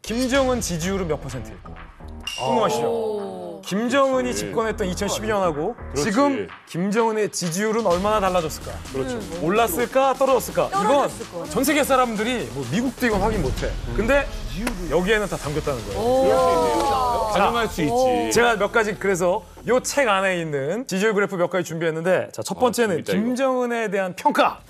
김정은 지지율은 몇 %예요? 궁금하시죠? 김정은이 집권했던 2012년하고 지금 김정은의 지지율은 얼마나 달라졌을까? 그렇죠. 올랐을까? 떨어졌을까? 이건 전 세계 사람들이 뭐 미국도 이건 확인 못해. 근데 여기에는 다 담겼다는 거예요. 가능할 수 있지. 제가 몇 가지 그래서 이 책 안에 있는 지지율 그래프 몇 가지 준비했는데 자, 첫 번째는 재밌다, 김정은에 대한 평가.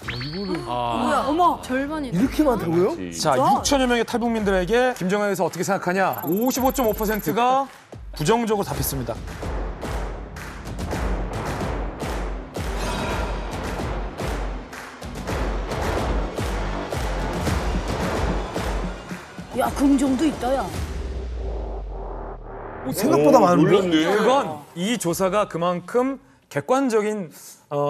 뭐야, 어머. 절반이. 이렇게 많다고요? 자, 6천여 명의 탈북민들에게 김정은에 대해서 어떻게 생각하냐? 55.5%가 부정적으로 답했습니다. 야, 긍정도 있다, 야. 생각보다 많은데? 놀랐네. 그건 이 조사가 그만큼 객관적인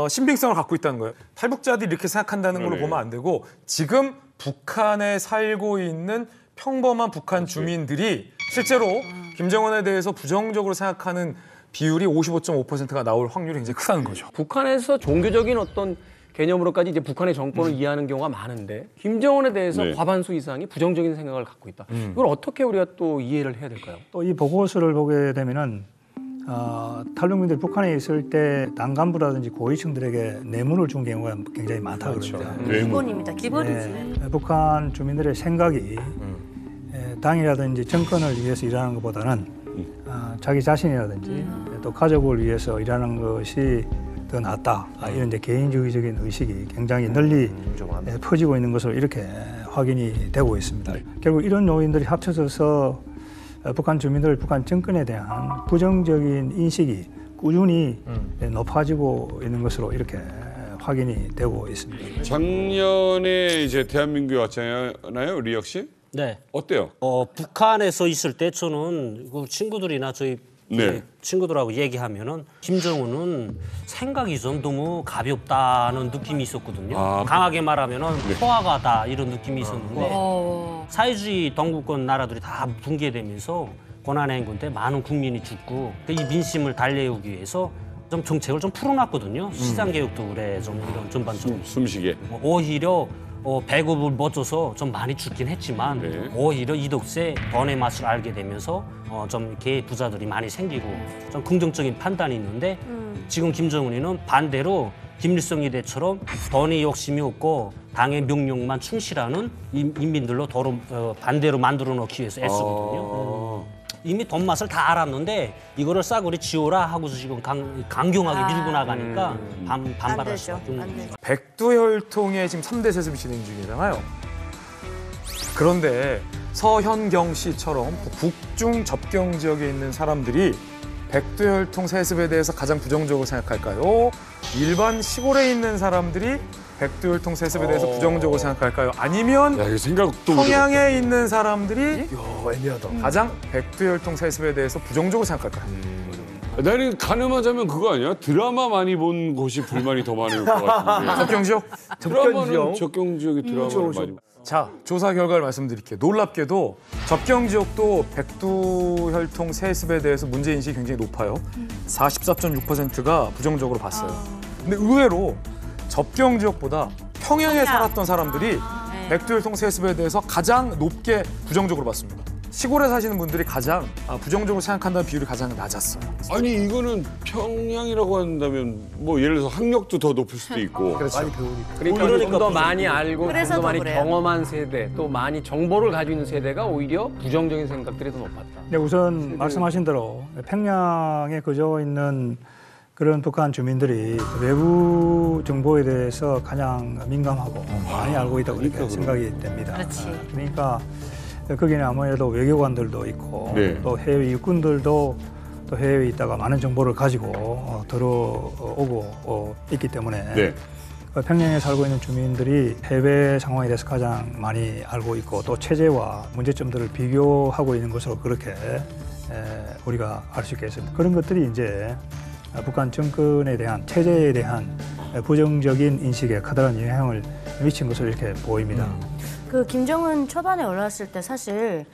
신빙성을 갖고 있다는 거예요. 탈북자들이 이렇게 생각한다는 걸로 보면 안 되고 지금 북한에 살고 있는 평범한 북한 주민들이 실제로 김정은에 대해서 부정적으로 생각하는 비율이 55.5%가 나올 확률이 굉장히 크다는 거죠. 북한에서 종교적인 어떤 개념으로까지 이제 북한의 정권을 이해하는 경우가 많은데 김정은에 대해서 네. 과반수 이상이 부정적인 생각을 갖고 있다. 이걸 어떻게 우리가 또 이해를 해야 될까요? 또 이 보고서를 보게 되면은 탈북민들이 북한에 있을 때 당 간부라든지 고위층들에게 뇌물을 준 경우가 굉장히 많다고 그럽니다. 기본입니다. 기본이지. 북한 주민들의 생각이 당이라든지 정권을 위해서 일하는 것보다는 자기 자신이라든지 또 가족을 위해서 일하는 것이 더 낫다. 이런 이제 개인주의적인 의식이 굉장히 널리 퍼지고 있는 것으로 이렇게 확인이 되고 있습니다. 결국 이런 요인들이 합쳐져서 북한 주민들, 북한 정권에 대한 부정적인 인식이 꾸준히 높아지고 있는 것으로 이렇게 확인이 되고 있습니다. 작년에 이제 대한민국에 왔잖아요, 리혁 씨? 네. 어때요? 북한에서 있을 때 저는 그 친구들이나 저희 네. 친구들하고 얘기하면은 김정은은 생각이 좀 너무 가볍다는 느낌이 있었거든요. 강하게 말하면은 포화가다 이런 느낌이 있었는데 사회주의 동구권 나라들이 다 붕괴되면서 고난행군 때 많은 국민이 죽고 이 민심을 달래우기 위해서 좀 정책을 좀 풀어놨거든요. 시장개혁도 그래 좀 이런 전반적으로. 숨쉬게. 오히려 배급을 못 줘서 좀 많이 죽긴 했지만 오히려 이덕세 번의 맛을 알게 되면서 좀 이렇게 부자들이 많이 생기고 좀 긍정적인 판단이 있는데 지금 김정은이는 반대로 김일성 이대처럼 번의 욕심이 없고 당의 명령만 충실하는 인민들로 반대로 만들어 놓기 위해서 애쓰거든요. 이미 돈 맛을 다 알았는데 이거를 싸구려 지워라 하고서 지금 강경하게 밀고 나가니까 반발할 수밖에 없는 거죠. 백두혈통의 지금 3대 세습이 진행 중이잖아요. 그런데 서현경 씨처럼 북중 접경 지역에 있는 사람들이 백두혈통 세습에 대해서 가장 부정적으로 생각할까요? 일반 시골에 있는 사람들이 백두혈통 세습에 대해서 부정적으로 생각할까요? 아니면 야, 이거 생각도 평양에 있는 사람들이 애매하다. 가장 백두혈통 세습에 대해서 부정적으로 생각할까요? 나는 가늠하자면 그거 아니야? 드라마 많이 본 곳이 불만이 더 많을 것 같은데. 접경지역? 드라마는 접경지역이 드라마를 많이. 자, 조사 결과를 말씀드릴게요. 놀랍게도 접경지역도 백두혈통 세습에 대해서 문제인식이 굉장히 높아요. 44.6%가 부정적으로 봤어요. 근데 의외로 접경지역보다 평양에 살았던 사람들이 백두혈통 세습에 대해서 가장 높게 부정적으로 봤습니다. 시골에 사시는 분들이 가장 부정적으로 생각한다는 비율이 가장 낮았어요. 아니 이거는 평양이라고 한다면 뭐 예를 들어서 학력도 더 높을 수도 있고. 많이 배우니까. 그러니까 좀 더 많이 알고 그래서 좀 더 많이 더 그래요. 경험한 세대 또 많이 정보를 가지고 있는 세대가 오히려 부정적인 생각들이 더 높았다. 네, 우선 말씀하신 대로 평양에 거주하고 있는 그런 북한 주민들이 외부 정보에 대해서 가장 민감하고 많이 알고 있다고 이렇게 생각이 됩니다. 그렇지. 그러니까 거기는 아무래도 외교관들도 있고 또 해외 육군들도 또 해외에 있다가 많은 정보를 가지고 들어오고 있기 때문에 평양에 살고 있는 주민들이 해외 상황에 대해서 가장 많이 알고 있고 또 체제와 문제점들을 비교하고 있는 것으로 그렇게 우리가 알 수 있겠습니다. 그런 것들이 이제 북한 정권에 대한 체제에 대한 부정적인 인식에 커다란 영향을 미친 것으로 이렇게 보입니다. 그 김정은 초반에 올라왔을 때 사실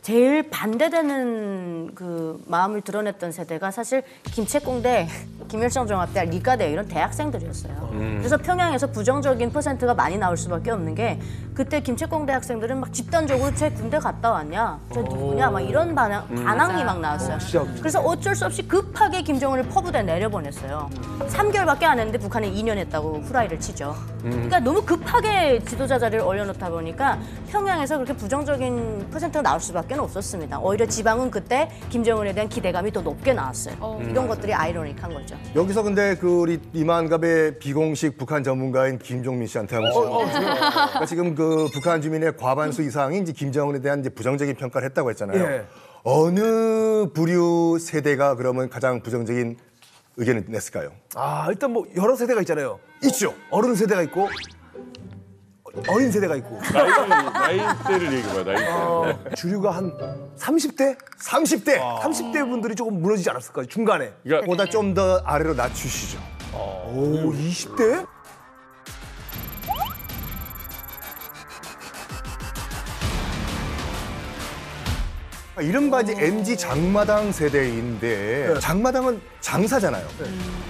제일 반대되는 그 마음을 드러냈던 세대가 사실 김책공대, 김일성 종합대,理科대 이런 대학생들이었어요. 그래서 평양에서 부정적인 퍼센트가 많이 나올 수밖에 없는 게 그때 김책공대 학생들은 막 집단적으로 쟤 군대 갔다 왔냐, 쟤 누구냐, 막 이런 반항이 막 나왔어요. 그래서 어쩔 수 없이 급하게 김정은을 퍼부대 내려보냈어요. 3개월밖에 안 했는데 북한이 2년 했다고 후라이를 치죠. 그러니까 너무 급하게 지도자 자리를 올려놓다 보니까 평양에서 그렇게 부정적인 퍼센트가 나올 수밖에 없었습니다. 오히려 지방은 그때 김정은에 대한 기대감이 더 높게 나왔어요. 이런 것들이 아이러니한 거죠. 여기서 근데 그 우리 이만갑의 비공식 북한 전문가인 김종민 씨한테 한번 그러니까 지금 그 북한 주민의 과반수 이상이 이제 김정은에 대한 이제 부정적인 평가를 했다고 했잖아요. 예. 어느 부류 세대가 그러면 가장 부정적인 의견을 냈을까요? 아, 일단 뭐 여러 세대가 있잖아요. 있죠. 어른 세대가 있고 어린 세대가 있고. 나이대를 얘기해봐, 나이대. 주류가 한 30대? 30대. 30대 분들이 조금 무너지지 않았을까요? 중간에. 그러니까 보다 좀 더 아래로 낮추시죠. 오, 20대? 이른바 이제 MZ 장마당 세대인데 장마당은 장사잖아요.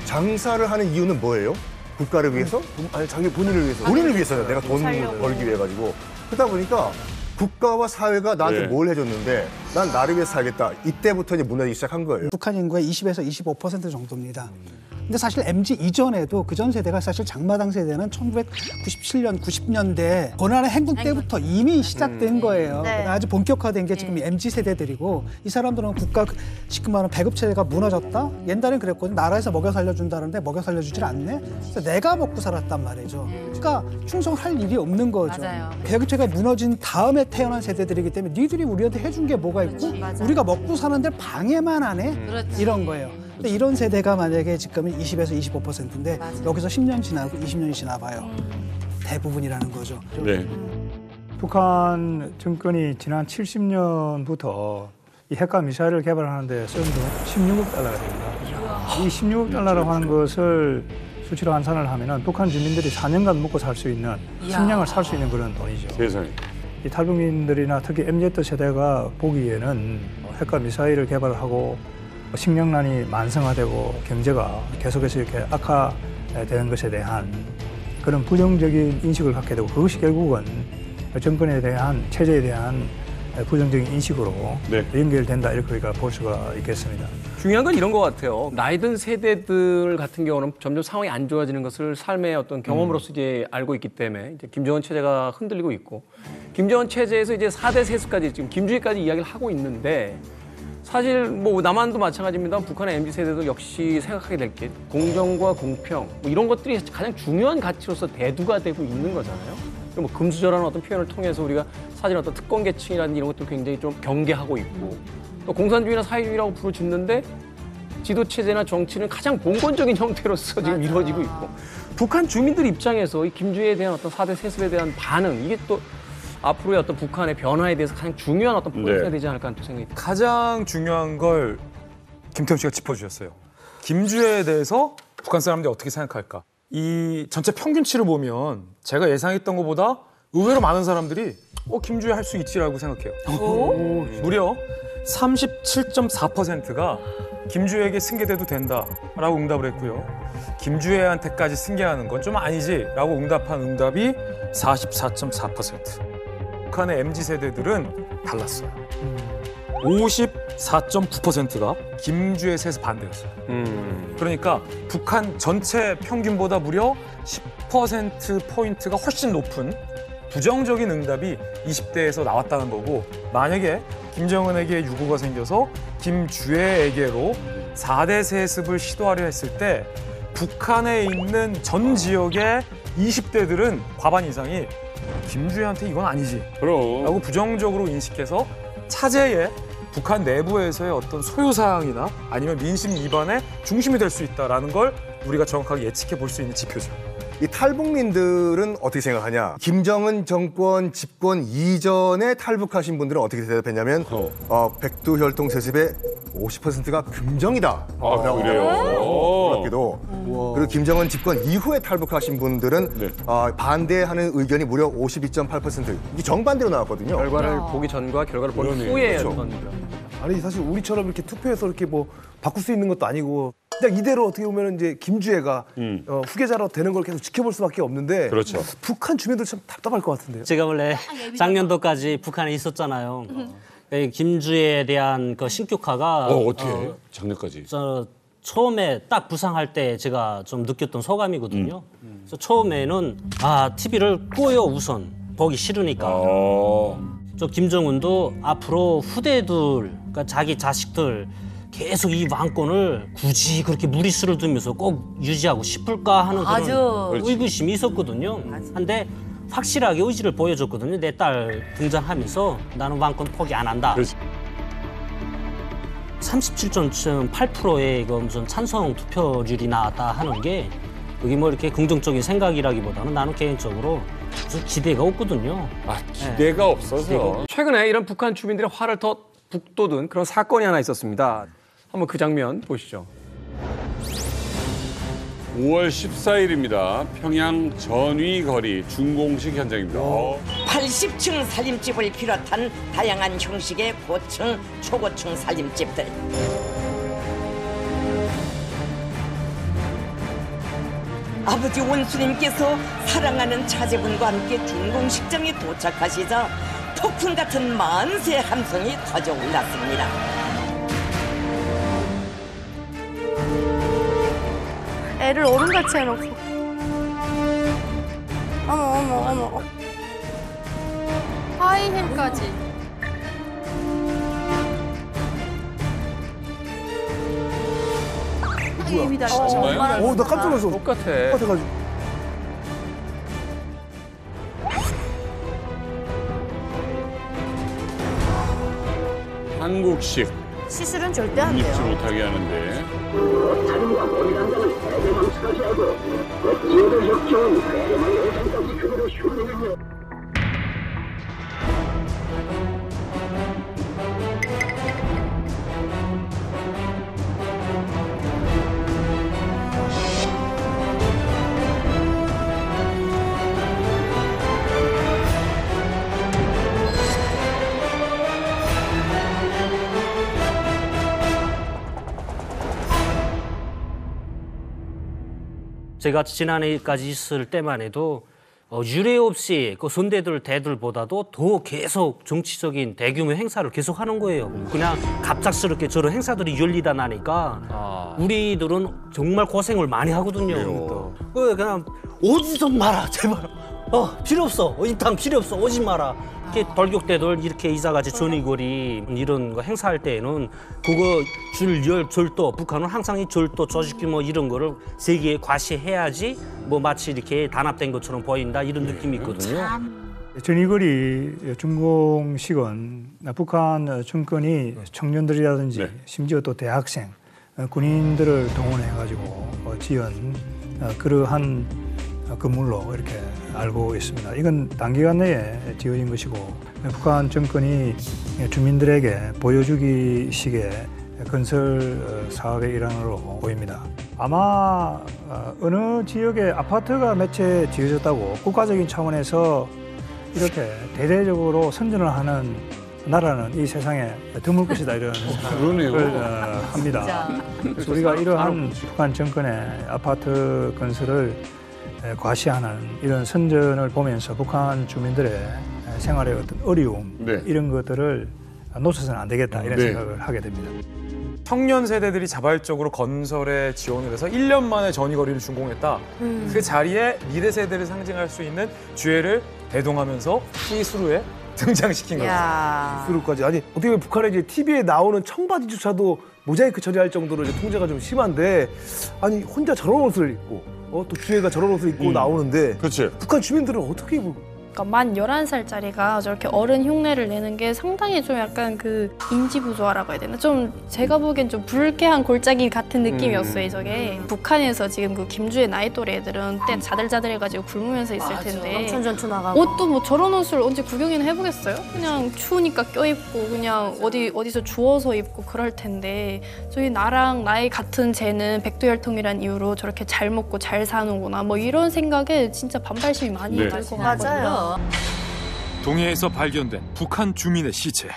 장사를 하는 이유는 뭐예요? 국가를 위해서? 아니, 자기 본인을 위해서. 본인을 위해서요. 내가 돈 벌기 위해 가지고. 그러다 보니까 국가와 사회가 나한테 네. 뭘 해줬는데 난 나를 위해서 살겠다. 이때부터 이제 무너지기 시작한 거예요. 북한 인구의 20에서 25% 정도입니다. 근데 사실 MZ 이전에도 그전 세대가 사실 장마당 세대는 1997년, 90년대 고난의 행군 때부터 이미 시작된 거예요. 네. 아주 본격화된 게 지금 MZ 세대들이고 이 사람들은 국가 지금 말하는 배급 체제가 무너졌다? 옛날엔 그랬거든요. 나라에서 먹여 살려준다는데 먹여 살려주질 않네? 그래서 내가 먹고 살았단 말이죠. 그러니까 충성할 일이 없는 거죠. 맞아요. 배급 체제가 무너진 다음에 태어난 세대들이기 때문에 니들이 우리한테 해준 게 뭐가 있고 우리가 먹고 사는 데 방해만 하네? 이런 거예요. 근데 이런 세대가 만약에 지금은 20에서 25%인데 여기서 10년 지나고 20년이 지나봐요. 대부분이라는 거죠. 네. 북한 정권이 지난 70년부터 이 핵과 미사일을 개발하는데 쓴 돈 16억 달러가 됩니다. 이 16억 달러라고 하는 것을 수치로 환산을 하면은 북한 주민들이 4년간 먹고 살 수 있는 식량을 살 수 있는 그런 돈이죠. 세상에. 이 탈북민들이나 특히 MZ 세대가 보기에는 핵과 미사일을 개발하고 식량난이 만성화되고 경제가 계속해서 이렇게 악화되는 것에 대한 그런 부정적인 인식을 갖게 되고 그것이 결국은 정권에 대한 체제에 대한 부정적인 인식으로 네. 연결된다 이렇게 우리가 볼 수가 있겠습니다. 중요한 건 이런 것 같아요. 나이 든 세대들 같은 경우는 점점 상황이 안 좋아지는 것을 삶의 어떤 경험으로서 이제 알고 있기 때문에 이제 김정은 체제가 흔들리고 있고 김정은 체제에서 이제 4대 세습까지 지금 김주희까지 이야기를 하고 있는데 사실 뭐 남한도 마찬가지입니다. 북한의 MZ 세대도 역시 생각하게 될 게 공정과 공평 뭐 이런 것들이 가장 중요한 가치로서 대두가 되고 있는 거잖아요. 뭐 금수저라는 어떤 표현을 통해서 우리가 사실 어떤 특권 계층이라는 이런 것들 굉장히 좀 경계하고 있고 또 공산주의나 사회주의라고 부르짖는데 지도 체제나 정치는 가장 봉건적인 형태로서 지금 이루어지고 있고 북한 주민들 입장에서 이 김주희에 대한 어떤 4대 세습에 대한 반응 이게 또 앞으로의 어떤 북한의 변화에 대해서 가장 중요한 어떤 포인트가 네. 되지 않을까 하는 생각이 듭니다. 가장 중요한 걸 김태훈 씨가 짚어주셨어요. 김주애에 대해서 북한 사람들이 어떻게 생각할까? 이 전체 평균치를 보면 제가 예상했던 것보다 의외로 많은 사람들이 김주애 할 수 있지라고 생각해요. 무려 37.4%가 김주애에게 승계돼도 된다라고 응답을 했고요. 김주애한테까지 승계하는 건 좀 아니지라고 응답한 응답이 44.4%. 북한의 MZ세대들은 달랐어요. 54.9%가 김주애 세습 반대였어요. 그러니까 북한 전체 평균보다 무려 10%포인트가 훨씬 높은 부정적인 응답이 20대에서 나왔다는 거고 만약에 김정은에게 유고가 생겨서 김주애에게로 4대 세습을 시도하려 했을 때 북한에 있는 전 지역의 20대들은 과반 이상이 김주애한테 이건 아니지 그럼. 라고 부정적으로 인식해서 차제에 북한 내부에서의 어떤 소요사항이나 아니면 민심 위반의 중심이 될 수 있다는 걸 우리가 정확하게 예측해 볼 수 있는 지표죠. 이 탈북민들은 어떻게 생각하냐? 김정은 정권 집권 이전에 탈북하신 분들은 어떻게 대답했냐면 백두혈통 세습의 50%가 긍정이다. 아, 그래요? 놀랍게도. 그리고 김정은 집권 이후에 탈북하신 분들은 네. 반대하는 의견이 무려 52.8%. 이게 정반대로 나왔거든요. 결과를 보기 전과 결과를 본 그러네요. 후에 그렇죠. 어떤 아니 사실 우리처럼 이렇게 투표해서 이렇게 뭐 바꿀 수 있는 것도 아니고 그냥 이대로 어떻게 보면 이제 김주애가 후계자로 되는 걸 계속 지켜볼 수밖에 없는데 그렇죠. 북한 주민들 참 답답할 것 같은데요. 제가 원래 작년도까지 북한에 있었잖아요. 김주애에 대한 그 신격화가 어떻게 해? 작년까지. 처음에 딱 부상할 때 제가 좀 느꼈던 소감이거든요. 그래서 처음에는 TV를 끄요 우선 보기 싫으니까. 저 김정은도 앞으로 후대들, 그러니까 자기 자식들 계속 이 왕권을 굳이 그렇게 무리수를 두면서 꼭 유지하고 싶을까 하는 그런 아주 의구심이 있었거든요. 근데 확실하게 의지를 보여줬거든요. 내 딸 등장하면서 나는 왕권 포기 안 한다. 그렇지. 37.8%의 그 무슨 찬성 투표율이 나왔다 하는 게 그게 뭐 이렇게 긍정적인 생각이라기보다는 나는 개인적으로 좀 기대가 없거든요. 기대가 없어서. 최근에 이런 북한 주민들의 화를 더 북돋은 그런 사건이 하나 있었습니다. 한번 그 장면 보시죠. 5월 14일입니다. 평양 전위거리 준공식 현장입니다. 80층 살림집을 비롯한 다양한 형식의 고층, 초고층 살림집들. 아버지 원수님께서 사랑하는 자제분과 함께 준공식장에 도착하시자 폭풍 같은 만세 함성이 터져 올랐습니다. 애를 어른같이 해놓고. 어머. 하이힐까지. 정말요? 나 깜짝 놀랐어. 똑같아. 똑같아가지고. 한국식 시술은 절대 안 입지 돼요. 못하게 하는데. 제가 지난해까지 있을 때만 해도 유례 없이 그 선대들 대들보다도 더 계속 정치적인 대규모 행사를 계속 하는 거예요. 그냥 갑작스럽게 저런 행사들이 열리다 나니까 우리들은 정말 고생을 많이 하거든요. 그냥 오지 좀 마라 제발. 필요 없어. 일단 필요 없어. 오지 마라. 이렇게 돌격대들 이렇게 이사같이 전위거리 이런 거 행사할 때에는 그거 절도 북한은 항상 이 절도 조직 규모 이런 거를 세계에 과시해야지 뭐 마치 이렇게 단합된 것처럼 보인다 이런 느낌이 있거든요. 전위거리 준공식은 북한 정권이 청년들이라든지 심지어 또 대학생, 군인들을 동원해가지고 지은 그러한 건물로 이렇게 알고 있습니다. 이건 단기간 내에 지어진 것이고 북한 정권이 주민들에게 보여주기식의 건설 사업의 일환으로 보입니다. 아마 어느 지역에 아파트가 몇 채 지어졌다고 국가적인 차원에서 이렇게 대대적으로 선전을 하는 나라는 이 세상에 드물 것이다 이런 생각을 합니다. 그래서 우리가 이러한 북한 정권의 아파트 건설을 과시하는 이런 선전을 보면서 북한 주민들의 생활의 어떤 어려움 이런 것들을 놓쳐서는 안 되겠다 이런 생각을 하게 됩니다. 청년 세대들이 자발적으로 건설에 지원을 해서 1년 만에 전위거리를 준공했다. 그 자리에 미래 세대를 상징할 수 있는 주애를 대동하면서 수루에 등장시킨 거죠. 수루까지. 아니 어떻게 보면 북한의 이제 TV에 나오는 청바지조차도 모자이크 처리할 정도로 이제 통제가 좀 심한데 아니 혼자 저런 옷을 입고 또 주애가 저런 옷을 입고 나오는데 그렇지. 북한 주민들은 어떻게 그러니까 만 11살짜리가 저렇게 어른 흉내를 내는 게 상당히 좀 약간 그 인지부조화라고 해야 되나? 좀 제가 보기엔 좀 불쾌한 골짜기 같은 느낌이었어요, 저게. 북한에서 지금 그 김주의 나이 또래 애들은 때 자들자들해가지고 굶으면서 있을 텐데 청천전투 나가고 옷도 뭐 저런 옷을 언제 구경이나 해보겠어요? 그냥 추우니까 껴입고 그냥 어디서 주워서 입고 그럴 텐데 저희 나랑 나이 같은 쟤는 백두혈통이란 이유로 저렇게 잘 먹고 잘 사는구나 뭐 이런 생각에 진짜 반발심이 많이 들 것 같거든요. 맞아요. 동해에서 발견된 북한 주민의 시체.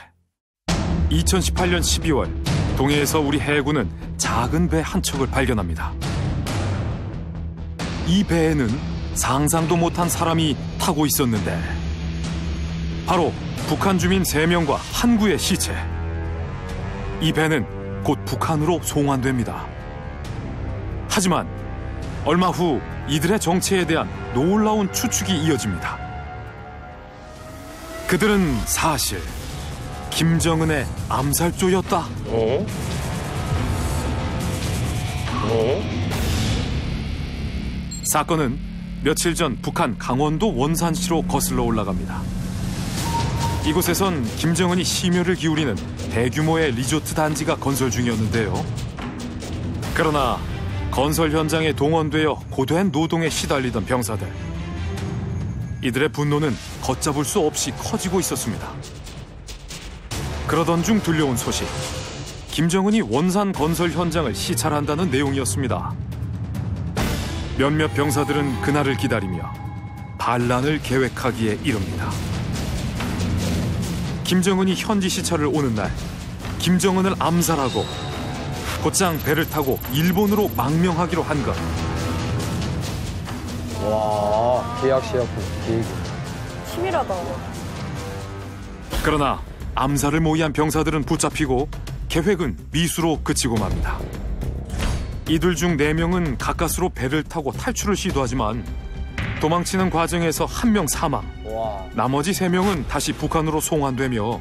2018년 12월 동해에서 우리 해군은 작은 배 한 척을 발견합니다. 이 배에는 상상도 못한 사람이 타고 있었는데 바로 북한 주민 3명과 항구의 시체. 이 배는 곧 북한으로 송환됩니다. 하지만 얼마 후 이들의 정체에 대한 놀라운 추측이 이어집니다. 그들은 사실 김정은의 암살조였다. 사건은 며칠 전 북한 강원도 원산시로 거슬러 올라갑니다. 이곳에선 김정은이 심혈을 기울이는 대규모의 리조트 단지가 건설 중이었는데요. 그러나 건설 현장에 동원되어 고된 노동에 시달리던 병사들. 이들의 분노는 걷잡을 수 없이 커지고 있었습니다. 그러던 중 들려온 소식. 김정은이 원산 건설 현장을 시찰한다는 내용이었습니다. 몇몇 병사들은 그날을 기다리며 반란을 계획하기에 이릅니다. 김정은이 현지 시찰을 오는 날 김정은을 암살하고 곧장 배를 타고 일본으로 망명하기로 한 것. 와, 계약시였고 계획이. 치밀하다. 그러나 암살을 모의한 병사들은 붙잡히고 계획은 미수로 그치고 맙니다. 이들 중 4명은 가까스로 배를 타고 탈출을 시도하지만 도망치는 과정에서 1명 사망, 나머지 3명은 다시 북한으로 송환되며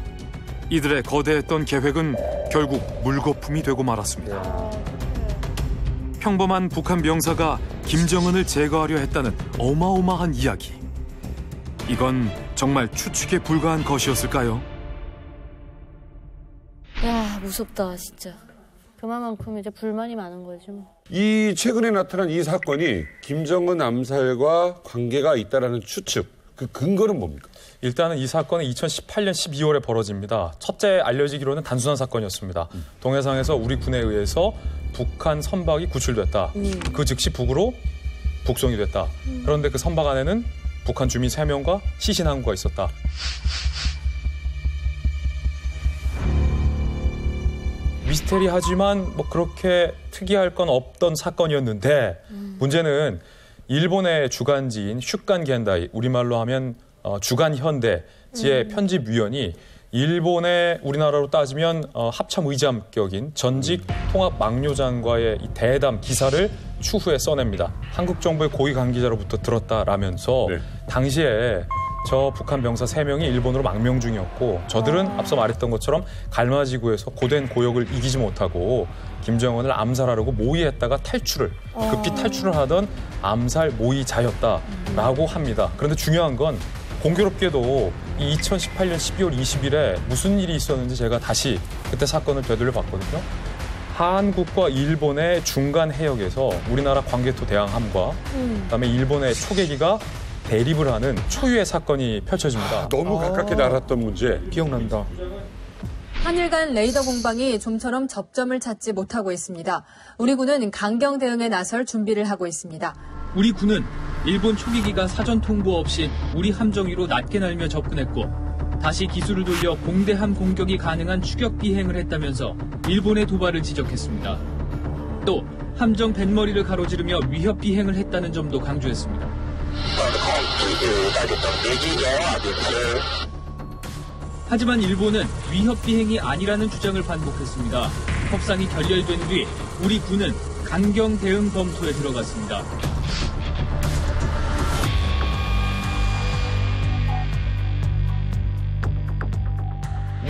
이들의 거대했던 계획은 결국 물거품이 되고 말았습니다. 평범한 북한 병사가 김정은을 제거하려 했다는 어마어마한 이야기. 이건 정말 추측에 불과한 것이었을까요? 야, 무섭다, 진짜. 그만큼 이제 불만이 많은 거죠. 이 최근에 나타난 이 사건이 김정은 암살과 관계가 있다라는 추측, 그 근거는 뭡니까? 일단은 이 사건은 2018년 12월에 벌어집니다. 첫째 알려지기로는 단순한 사건이었습니다. 동해상에서 우리 군에 의해서 북한 선박이 구출됐다. 그 즉시 북으로 북송이 됐다. 그런데 그 선박 안에는 북한 주민 3명과 시신 항구가 있었다. 미스테리하지만 뭐 그렇게 특이할 건 없던 사건이었는데 문제는 일본의 주간지인 슈간 겐다이, 우리말로 하면 주간 현대지의 편집위원이 일본의 우리나라로 따지면 합참 의장격인 전직 통합 막료장과의 이 대담 기사를 추후에 써냅니다. 한국 정부의 고위 관계자로부터 들었다라면서 당시에 저 북한 병사 3명이 일본으로 망명 중이었고 저들은 앞서 말했던 것처럼 갈마지구에서 고된 고역을 이기지 못하고 김정은을 암살하려고 모의했다가 급히 탈출을 하던 암살 모의자였다라고 합니다. 그런데 중요한 건 공교롭게도 이 2018년 12월 20일에 무슨 일이 있었는지 제가 다시 그때 사건을 되돌려 봤거든요. 한국과 일본의 중간 해역에서 우리나라 광개토 대항함과 그다음에 일본의 초계기가 대립을 하는 초유의 사건이 펼쳐집니다. 너무 가깝게 날았던 문제. 기억난다. 한일 간 레이더 공방이 좀처럼 접점을 찾지 못하고 있습니다. 우리 군은 강경 대응에 나설 준비를 하고 있습니다. 우리 군은 일본 초계기가 사전 통보 없이 우리 함정 위로 낮게 날며 접근했고 다시 기술을 돌려 공대함 공격이 가능한 추격 비행을 했다면서 일본의 도발을 지적했습니다. 또 함정 뱃머리를 가로지르며 위협 비행을 했다는 점도 강조했습니다. 하지만 일본은 위협 비행이 아니라는 주장을 반복했습니다. 협상이 결렬된 뒤 우리 군은 강경 대응 검토에 들어갔습니다.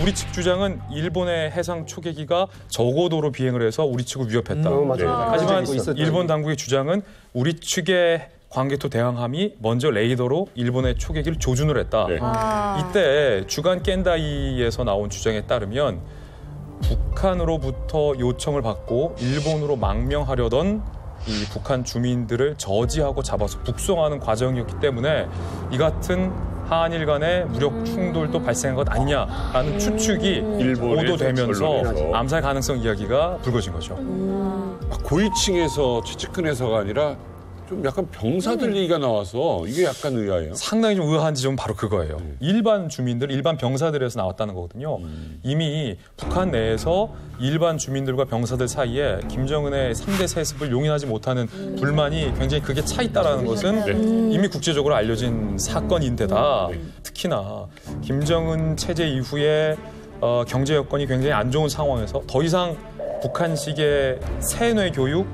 우리 측 주장은 일본의 해상 초계기가 저고도로 비행을 해서 우리 측을 위협했다. 맞아요. 하지만 일본 당국의 주장은 우리 측의 광개토 대항함이 먼저 레이더로 일본의 초계기를 조준을 했다. 이때 주간 깬다이에서 나온 주장에 따르면 북한으로부터 요청을 받고 일본으로 망명하려던 이 북한 주민들을 저지하고 잡아서 북송하는 과정이었기 때문에 이 같은 한일 간의 무력 충돌도 발생한 것 아니냐라는 추측이 보도되면서 암살 가능성 이야기가 불거진 거죠. 고위층에서 최측근에서가 아니라 좀 약간 병사들 얘기가 나와서 이게 약간 의아해요. 상당히 좀 의아한 지점은 바로 그거예요. 일반 주민들, 일반 병사들에서 나왔다는 거거든요. 이미 북한 내에서 일반 주민들과 병사들 사이에 김정은의 3대 세습을 용인하지 못하는 불만이 굉장히 크게 차 있다는 것은 이미 국제적으로 알려진 사건인데다 특히나 김정은 체제 이후에 경제 여건이 굉장히 안 좋은 상황에서 더 이상 북한식의 세뇌 교육,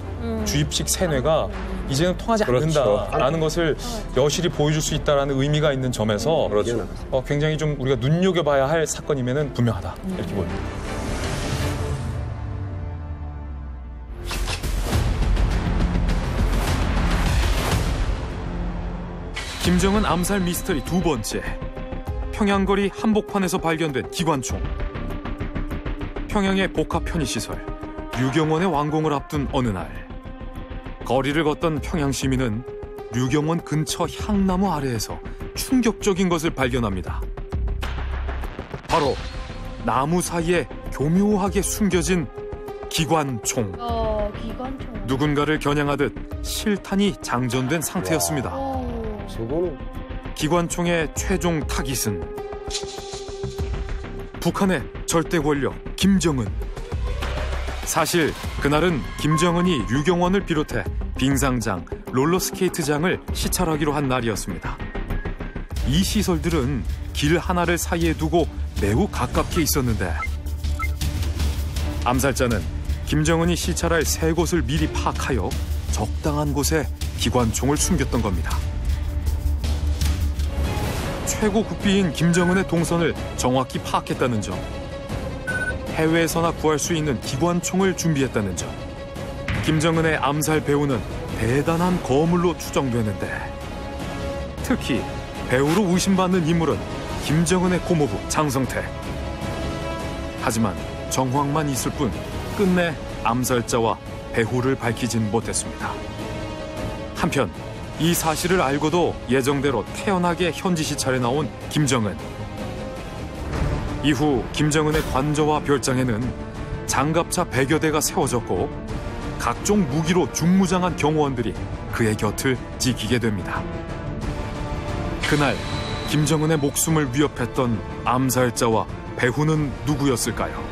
주입식 세뇌가 이제는 통하지 않는다라는 것을 여실히 보여줄 수 있다는 의미가 있는 점에서 굉장히 좀 우리가 눈여겨봐야 할 사건임에는 분명하다 이렇게 보입니다. 김정은 암살 미스터리 두 번째. 평양거리 한복판에서 발견된 기관총. 평양의 복합 편의시설 류경원의 완공을 앞둔 어느 날 거리를 걷던 평양 시민은 류경원 근처 향나무 아래에서 충격적인 것을 발견합니다. 바로 나무 사이에 교묘하게 숨겨진 기관총. 기관총. 누군가를 겨냥하듯 실탄이 장전된 상태였습니다. 기관총의 최종 타깃은 북한의 절대 권력 김정은. 사실 그날은 김정은이 류경원을 비롯해 빙상장, 롤러스케이트장을 시찰하기로 한 날이었습니다. 이 시설들은 길 하나를 사이에 두고 매우 가깝게 있었는데 암살자는 김정은이 시찰할 세 곳을 미리 파악하여 적당한 곳에 기관총을 숨겼던 겁니다. 최고 국비인 김정은의 동선을 정확히 파악했다는 점, 해외에서나 구할 수 있는 기관총을 준비했다는 점, 김정은의 암살 배후는 대단한 거물로 추정되는데 특히 배후로 의심받는 인물은 김정은의 고모부 장성택. 하지만 정황만 있을 뿐 끝내 암살자와 배후를 밝히진 못했습니다. 한편 이 사실을 알고도 예정대로 태연하게 현지 시찰에 나온 김정은. 이후 김정은의 관저와 별장에는 장갑차 100여 대가 세워졌고 각종 무기로 중무장한 경호원들이 그의 곁을 지키게 됩니다. 그날 김정은의 목숨을 위협했던 암살자와 배후는 누구였을까요?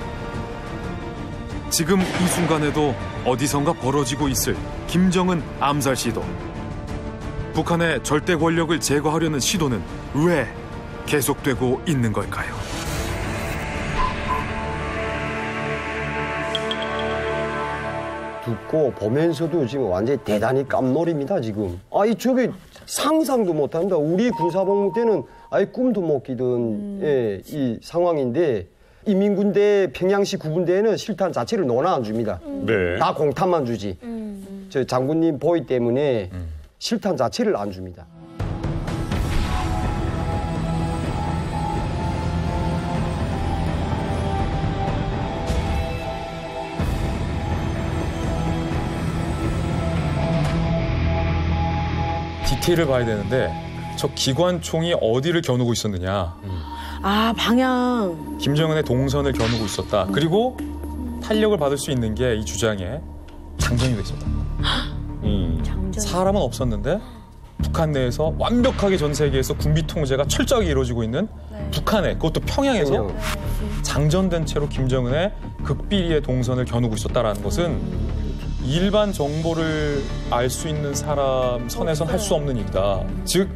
지금 이 순간에도 어디선가 벌어지고 있을 김정은 암살 시도. 북한의 절대 권력을 제거하려는 시도는 왜 계속되고 있는 걸까요? 듣고 보면서도 지금 완전히 대단히 깜놀입니다, 지금. 아이, 저게 상상도 못합니다. 우리 군사복무 때는 아예 꿈도 못 끼던 이 상황인데 인민군대 평양시 구분대에는 실탄 자체를 논아 안 줍니다. 다 공탄만 주지. 저 장군님 보위 때문에 실탄 자체를 안 줍니다. 디테일을 봐야 되는데 저 기관총이 어디를 겨누고 있었느냐. 아, 방향. 김정은의 동선을 겨누고 있었다. 그리고 탄력을 받을 수 있는 게 이 주장에 장전이 돼 있었다. 사람은 없었는데 북한 내에서 완벽하게 전 세계에서 군비 통제가 철저하게 이루어지고 있는 북한에, 그것도 평양에서 장전된 채로 김정은의 극비리의 동선을 겨누고 있었다는 것은 일반 정보를 알 수 있는 사람 선에선 할 수 없는 일이다. 즉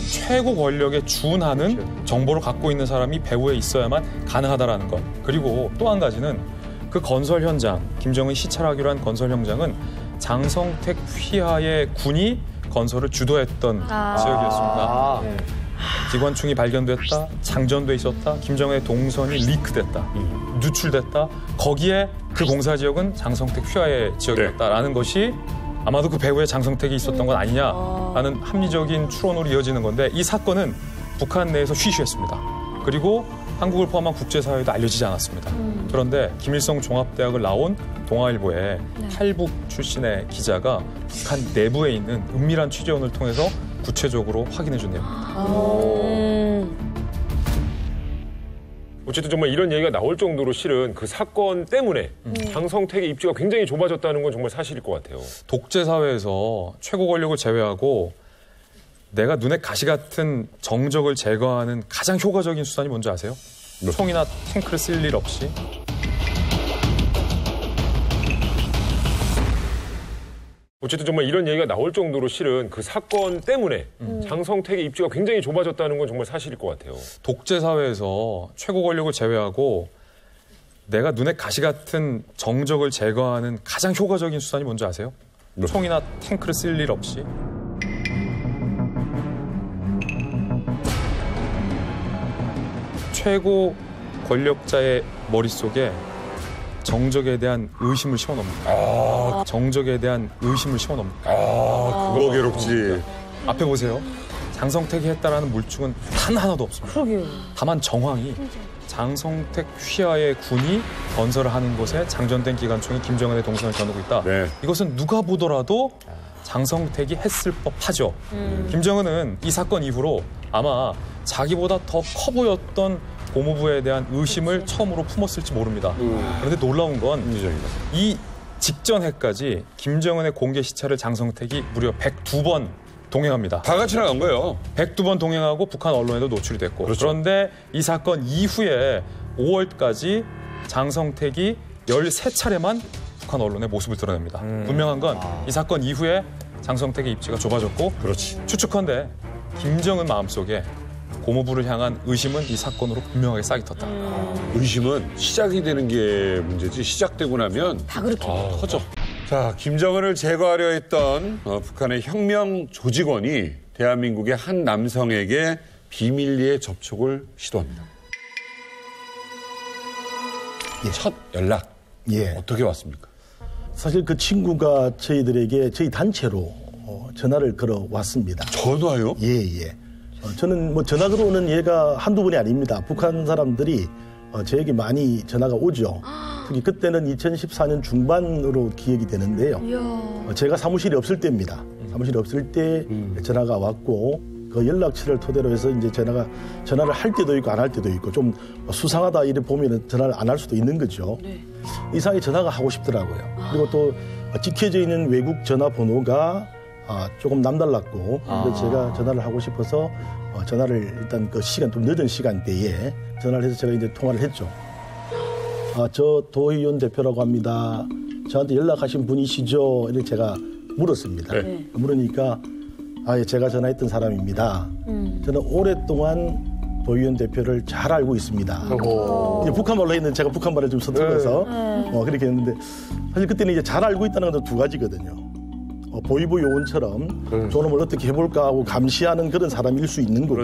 최고 권력에 준하는 정보를 갖고 있는 사람이 배후에 있어야만 가능하다라는 것. 그리고 또 한 가지는 그 건설 현장, 김정은이 시찰하기로 한 건설 현장은 장성택 휘하의 군이 건설을 주도했던 지역이었습니다. 기관총이 발견됐다, 장전돼 있었다, 김정은의 동선이 리크됐다, 누출됐다. 거기에 그 공사 지역은 장성택 휘하의 지역이었다라는 것이 아마도 그 배후에 장성택이 있었던 건 아니냐 하는 합리적인 추론으로 이어지는 건데 이 사건은 북한 내에서 쉬쉬했습니다. 그리고 한국을 포함한 국제사회에도 알려지지 않았습니다. 그런데 김일성 종합대학을 나온 동아일보의 탈북 출신의 기자가 북한 내부에 있는 은밀한 취재원을 통해서 구체적으로 확인해 준 내용입니다. 어쨌든 정말 이런 얘기가 나올 정도로 실은 그 사건 때문에 장성택의 입지가 굉장히 좁아졌다는 건 정말 사실일 것 같아요. 독재 사회에서 최고 권력을 제외하고 내가 눈에 가시 같은 정적을 제거하는 가장 효과적인 수단이 뭔지 아세요? 총이나 탱크를 쓸 일 없이 어쨌든 정말 이런 얘기가 나올 정도로 실은 그 사건 때문에 장성택의 입지가 굉장히 좁아졌다는 건 정말 사실일 것 같아요. 독재 사회에서 최고 권력을 제외하고 내가 눈에 가시 같은 정적을 제거하는 가장 효과적인 수단이 뭔지 아세요? 총이나 탱크를 쓸 일 없이 최고 권력자의 머릿속에 정적에 대한 의심을 심어넣습니다. 정적에 대한 의심을 심어넣습니다. 그거 괴롭지. 앞에 보세요. 장성택이 했다라는 물증은 단 하나도 없습니다. 그러게요. 다만 정황이 장성택 휘하의 군이 건설을 하는 곳에 장전된 기관총이 김정은의 동선을 겨누고 있다. 이것은 누가 보더라도 장성택이 했을 법하죠. 김정은은 이 사건 이후로 아마 자기보다 더 커 보였던 고모부에 대한 의심을 처음으로 품었을지 모릅니다. 그런데 놀라운 건 이 직전 해까지 김정은의 공개 시찰을 장성택이 무려 102번 동행합니다. 다 같이 나간 거예요. 102번 동행하고 북한 언론에도 노출이 됐고. 그런데 이 사건 이후에 5월까지 장성택이 13차례만 북한 언론의 모습을 드러냅니다. 분명한 건 이 사건 이후에 장성택의 입지가 좁아졌고 추측컨대 김정은 마음속에 고모부를 향한 의심은 이 사건으로 분명하게 싹이 텄다. 의심은 시작이 되는 게 문제지 시작되고 나면 다 그렇게 커져. 자, 김정은을 제거하려 했던 북한의 혁명 조직원이 대한민국의 한 남성에게 비밀리에 접촉을 시도합니다. 첫 연락 어떻게 왔습니까? 사실 그 친구가 저희들에게 저희 단체로 전화를 걸어왔습니다. 전화요? 예. 저는 뭐 전화 걸어오는 얘가 한두 번이 아닙니다. 북한 사람들이 저에게 많이 전화가 오죠. 특히 그때는 2014년 중반으로 기억이 되는데요. 제가 사무실이 없을 때입니다. 사무실이 없을 때 전화가 왔고 그 연락처를 토대로 해서 이제 전화를 할 때도 있고 안 할 때도 있고 좀 수상하다 이래 보면은 전화를 안 할 수도 있는 거죠. 이상하게 전화가 하고 싶더라고요. 그리고 또 찍혀져 있는 외국 전화번호가 조금 남달랐고 그래서 제가 전화를 하고 싶어서 전화를 일단 그 시간 좀 늦은 시간대에 전화를 해서 제가 이제 통화를 했죠. 저 도의원 대표라고 합니다. 저한테 연락하신 분이시죠? 이렇게 제가 물었습니다. 물으니까 제가 전화했던 사람입니다. 저는 오랫동안 도의원 대표를 잘 알고 있습니다. 이제 북한말로 했는데 제가 북한말을 좀 서툴러서 그렇게 했는데 사실 그때는 이제 잘 알고 있다는 건 두 가지거든요. 보이부 요원처럼 저놈을 어떻게 해볼까 하고 감시하는 그런 사람일 수 있는 거고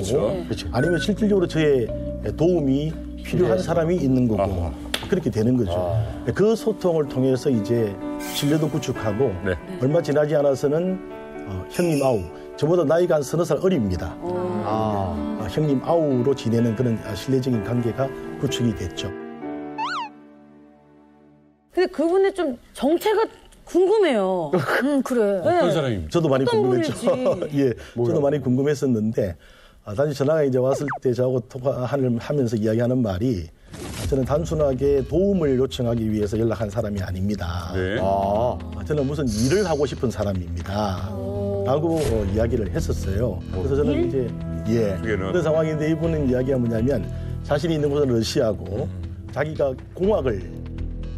아니면 실질적으로 저의 도움이 필요한 사람이 있는 거고 그렇게 되는 거죠. 그 소통을 통해서 이제 신뢰도 구축하고 얼마 지나지 않아서는 형님 아우 저보다 나이가 한 서너 살 어립니다. 형님 아우로 지내는 그런 신뢰적인 관계가 구축이 됐죠. 근데 그분의 좀 정체가 궁금해요. 그래. 어떤 사람입니까? 저도 많이 궁금했죠. 저도 많이 궁금했었는데 다시 전화가 이제 왔을 때 저하고 통화하면서 이야기하는 말이 저는 단순하게 도움을 요청하기 위해서 연락한 사람이 아닙니다. 저는 무슨 일을 하고 싶은 사람입니다. 라고 이야기를 했었어요. 그래서 저는 이제 그런 상황인데 이분은 이야기가 뭐냐면 자신이 있는 곳은 러시아고 자기가 공학을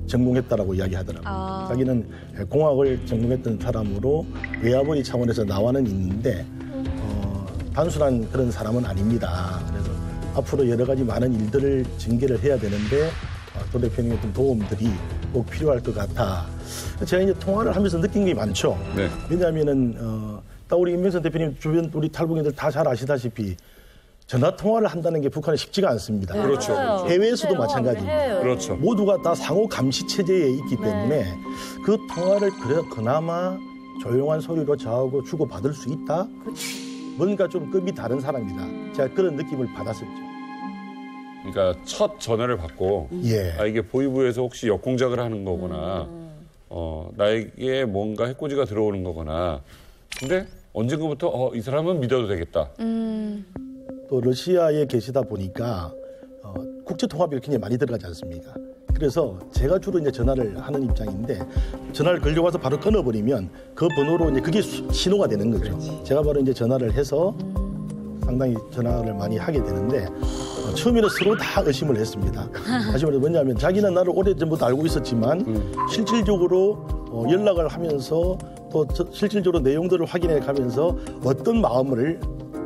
전공했다라고 이야기하더라고요. 자기는 공학을 전공했던 사람으로 외화벌이 차원에서 나와는 있는데 단순한 그런 사람은 아닙니다. 그래서 앞으로 여러 가지 많은 일들을 전개를 해야 되는데 도 대표님의 어떤 도움들이 꼭 필요할 것 같아. 제가 이제 통화를 하면서 느낀 게 많죠. 왜냐하면은 딱 우리 임명선 대표님 주변 우리 탈북인들 다 잘 아시다시피 전화 통화를 한다는 게 북한은 쉽지가 않습니다. 해외에서도 마찬가지입니다. 모두가 다 상호 감시 체제에 있기 때문에 그 통화를 그나마 조용한 소리로 저하고 주고받을 수 있다. 뭔가 좀 급이 다른 사람이다. 제가 그런 느낌을 받았었죠. 그러니까 첫 전화를 받고 예. 아, 이게 보이부에서 혹시 역공작을 하는 거거나 나에게 뭔가 해코지가 들어오는 거거나 근데 언젠가부터 이 사람은 믿어도 되겠다. 또 러시아에 계시다 보니까 국제통화비가 굉장히 많이 들어가지 않습니까? 그래서 제가 주로 이제 전화를 하는 입장인데 전화를 걸려와서 바로 끊어버리면 그 번호로 이제 그게 신호가 되는 거죠. 제가 바로 이제 전화를 해서 상당히 전화를 많이 하게 되는데 처음에는 서로 다 의심을 했습니다. 의심을 뭐냐면 자기는 나를 오래전부터 알고 있었지만 실질적으로 연락을 하면서 또 실질적으로 내용들을 확인해 가면서 어떤 마음을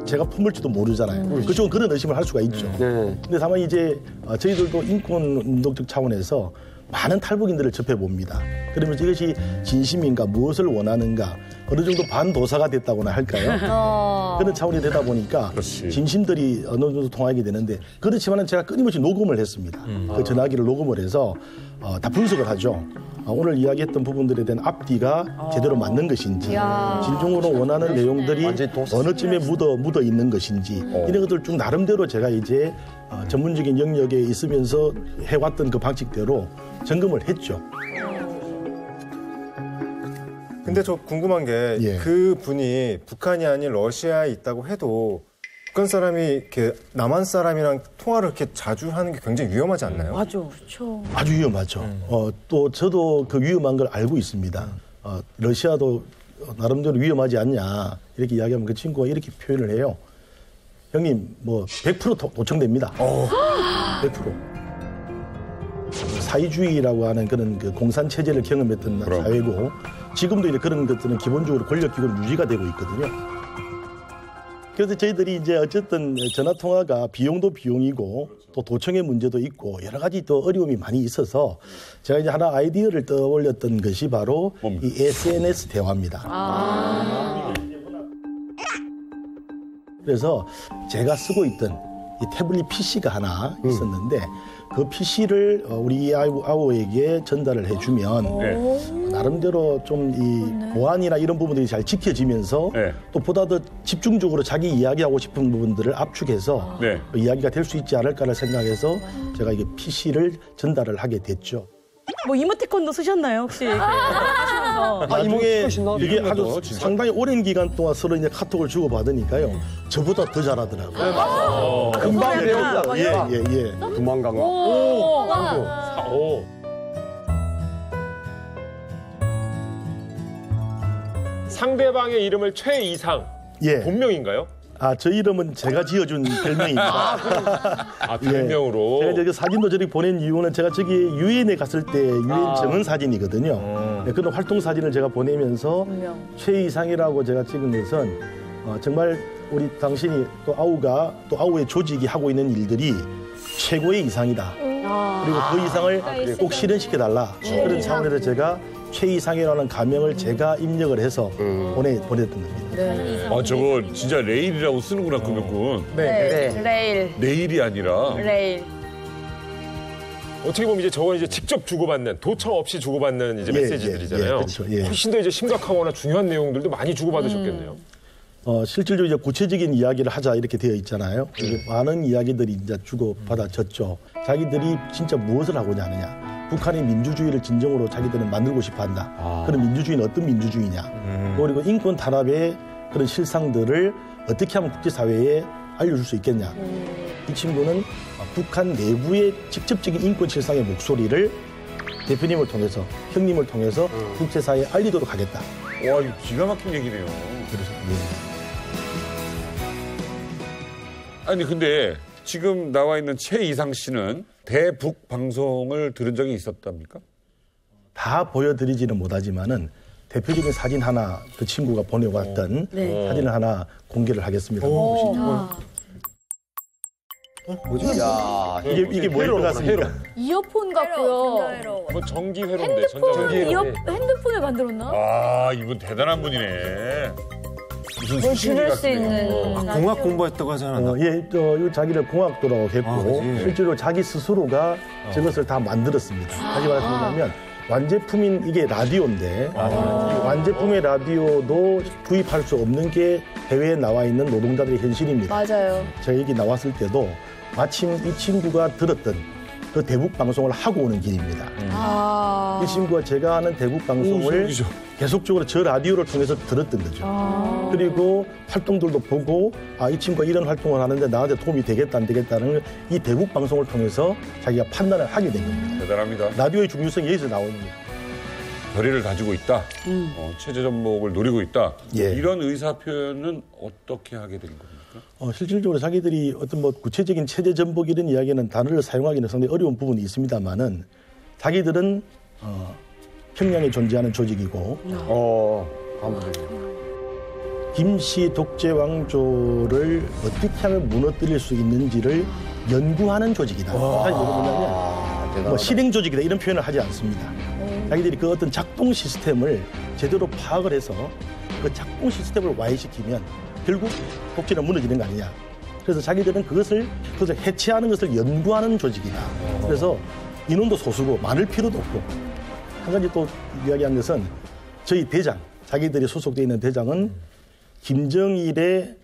제가 품을지도 모르잖아요. 그쪽은 그런 의심을 할 수가 있죠. 근데 다만 이제 저희들도 인권 운동적 차원에서 많은 탈북인들을 접해봅니다. 그러면서 이것이 진심인가, 무엇을 원하는가, 어느 정도 반도사가 됐다고나 할까요? 그런 차원이 되다 보니까 진심들이 어느 정도 통하게 되는데 그렇지만은 제가 끊임없이 녹음을 했습니다. 그 전화기를 녹음을 해서 다 분석을 하죠. 오늘 이야기했던 부분들에 대한 앞뒤가 제대로 맞는 것인지 진정으로 원하는 내용들이 어느 쯤에 묻어 있는 것인지 이런 것들 쭉 나름대로 제가 이제 전문적인 영역에 있으면서 해왔던 그 방식대로 점검을 했죠. 근데 저 궁금한 게 그 분이 북한이 아닌 러시아에 있다고 해도 북한 사람이 이렇게 남한 사람이랑 통화를 이렇게 자주 하는 게 굉장히 위험하지 않나요? 맞아, 그렇죠. 아주 위험하죠. 또 저도 그 위험한 걸 알고 있습니다. 러시아도 나름대로 위험하지 않냐 이렇게 이야기하면 그 친구가 이렇게 표현을 해요. 형님 뭐 100% 도청됩니다. 100%. 사회주의라고 하는 그런 그 공산 체제를 경험했던 사회고 지금도 이제 그런 것들은 기본적으로 권력기구로 유지가 되고 있거든요. 그래서 저희들이 이제 어쨌든 전화 통화가 비용도 비용이고 또 도청의 문제도 있고 여러 가지 또 어려움이 많이 있어서 제가 이제 하나 아이디어를 떠올렸던 것이 바로 이 SNS 대화입니다. 그래서 제가 쓰고 있던 이 태블릿 PC가 하나 있었는데 그 PC를 우리 아우에게 전달을 해주면 나름대로 좀 이 보안이나 이런 부분들이 잘 지켜지면서 또 보다 더 집중적으로 자기 이야기하고 싶은 부분들을 압축해서 이야기가 될 수 있지 않을까를 생각해서 제가 이게 PC를 전달을 하게 됐죠. 뭐 이모티콘도 쓰셨나요 혹시? 하시면서. 나중에 이게 아주 상당히 오랜 기간 동안 서로 이제 카톡을 주고 받으니까요. 저보다 더 잘하더라고요. 금방 배운다. 예. 금방 강화. 상대방의 이름을 최이상 본명인가요? 저 이름은 제가 지어준 별명입니다. 별명으로. 제가 저기 사진도 저렇게 보낸 이유는 제가 저기 유엔에 갔을 때 유엔 정원 사진이거든요. 그런 활동 사진을 제가 보내면서 최이상이라고 제가 찍은 것은 정말 우리 당신이 또 아우가 또 아우의 조직이 하고 있는 일들이 최고의 이상이다. 그리고 그 이상을 꼭 실현시켜달라. 그런 차원에서 제가 최이상이라는 가명을 제가 입력을 해서 보냈던 겁니다. 저거 진짜 레일이라고 쓰는구나, 금혁군. 레일이 아니라. 레일. 어떻게 보면 이제 저건 이제 직접 주고받는, 도청 없이 주고받는 이제 메시지들이잖아요. 그렇죠. 훨씬 더 이제 심각하거나 중요한 내용들도 많이 주고받으셨겠네요. 실질적으로 이제 구체적인 이야기를 하자 이렇게 되어 있잖아요. 많은 이야기들이 이제 주고받아졌죠. 자기들이 진짜 무엇을 하고자 하느냐. 북한의 민주주의를 진정으로 자기들은 만들고 싶어 한다. 그런 민주주의는 어떤 민주주의냐. 그리고 인권 탄압의 그런 실상들을 어떻게 하면 국제사회에 알려줄 수 있겠냐. 이 친구는 북한 내부의 직접적인 인권 실상의 목소리를 대표님을 통해서, 형님을 통해서 국제사회에 알리도록 하겠다. 와, 이거 기가 막힌 얘기네요. 그래서, 아니, 근데 지금 나와 있는 최이상 씨는 대북 방송을 들은 적이 있었답니까? 다 보여드리지는 못하지만은 대표적인 사진 하나 그 친구가 보내왔던 사진을 하나 공개를 하겠습니다. 뭐지? 야, 이게 뭐일 것 같습니까? 이어폰 같고요. 뭐 전기회로인데, 핸드폰을 만들었나? 아, 이분 대단한 분이네. 무슨 수신기 수 있는 공학 공부했다고 하지 않았나? 이 자기를 공학도라고 했고 실제로 자기 스스로가 저것을 다 만들었습니다. 하지 말씀드리면 완제품인 이게 라디오인데 이 완제품의 라디오도 구입할 수 없는 게 해외에 나와 있는 노동자들의 현실입니다. 맞아요. 제가 여기 나왔을 때도 마침 이 친구가 들었던 그 대북 방송을 하고 오는 길입니다. 이 친구가 제가 하는 대북 방송을 계속적으로 저 라디오를 통해서 들었던 거죠. 그리고 활동들도 보고 이 친구가 이런 활동을 하는데 나한테 도움이 되겠다 안 되겠다는 이 대북 방송을 통해서 자기가 판단을 하게 된 겁니다. 대단합니다. 라디오의 중요성이 여기서 나오는 거예요. 결의를 가지고 있다. 체제 전복을 노리고 있다. 이런 의사 표현은 어떻게 하게 된 겁니까? 실질적으로 자기들이 어떤 뭐 구체적인 체제 전복 이런 이야기는 단어를 사용하기는 상당히 어려운 부분이 있습니다만은 자기들은 평양에 존재하는 조직이고 김씨 독재 왕조를 어떻게 하면 무너뜨릴 수 있는지를 연구하는 조직이다. 사실 뭐냐면 뭐 실행 조직이다 이런 표현을 하지 않습니다. 자기들이 그 어떤 작동 시스템을 제대로 파악을 해서 그 작동 시스템을 와해시키면 결국 독재는 무너지는 거 아니냐. 그래서 자기들은 그것을 해체하는 것을 연구하는 조직이다. 그래서 인원도 소수고 많을 필요도 없고 한 가지 또 이야기한 것은 저희 대장, 자기들이 소속되어 있는 대장은 김정일의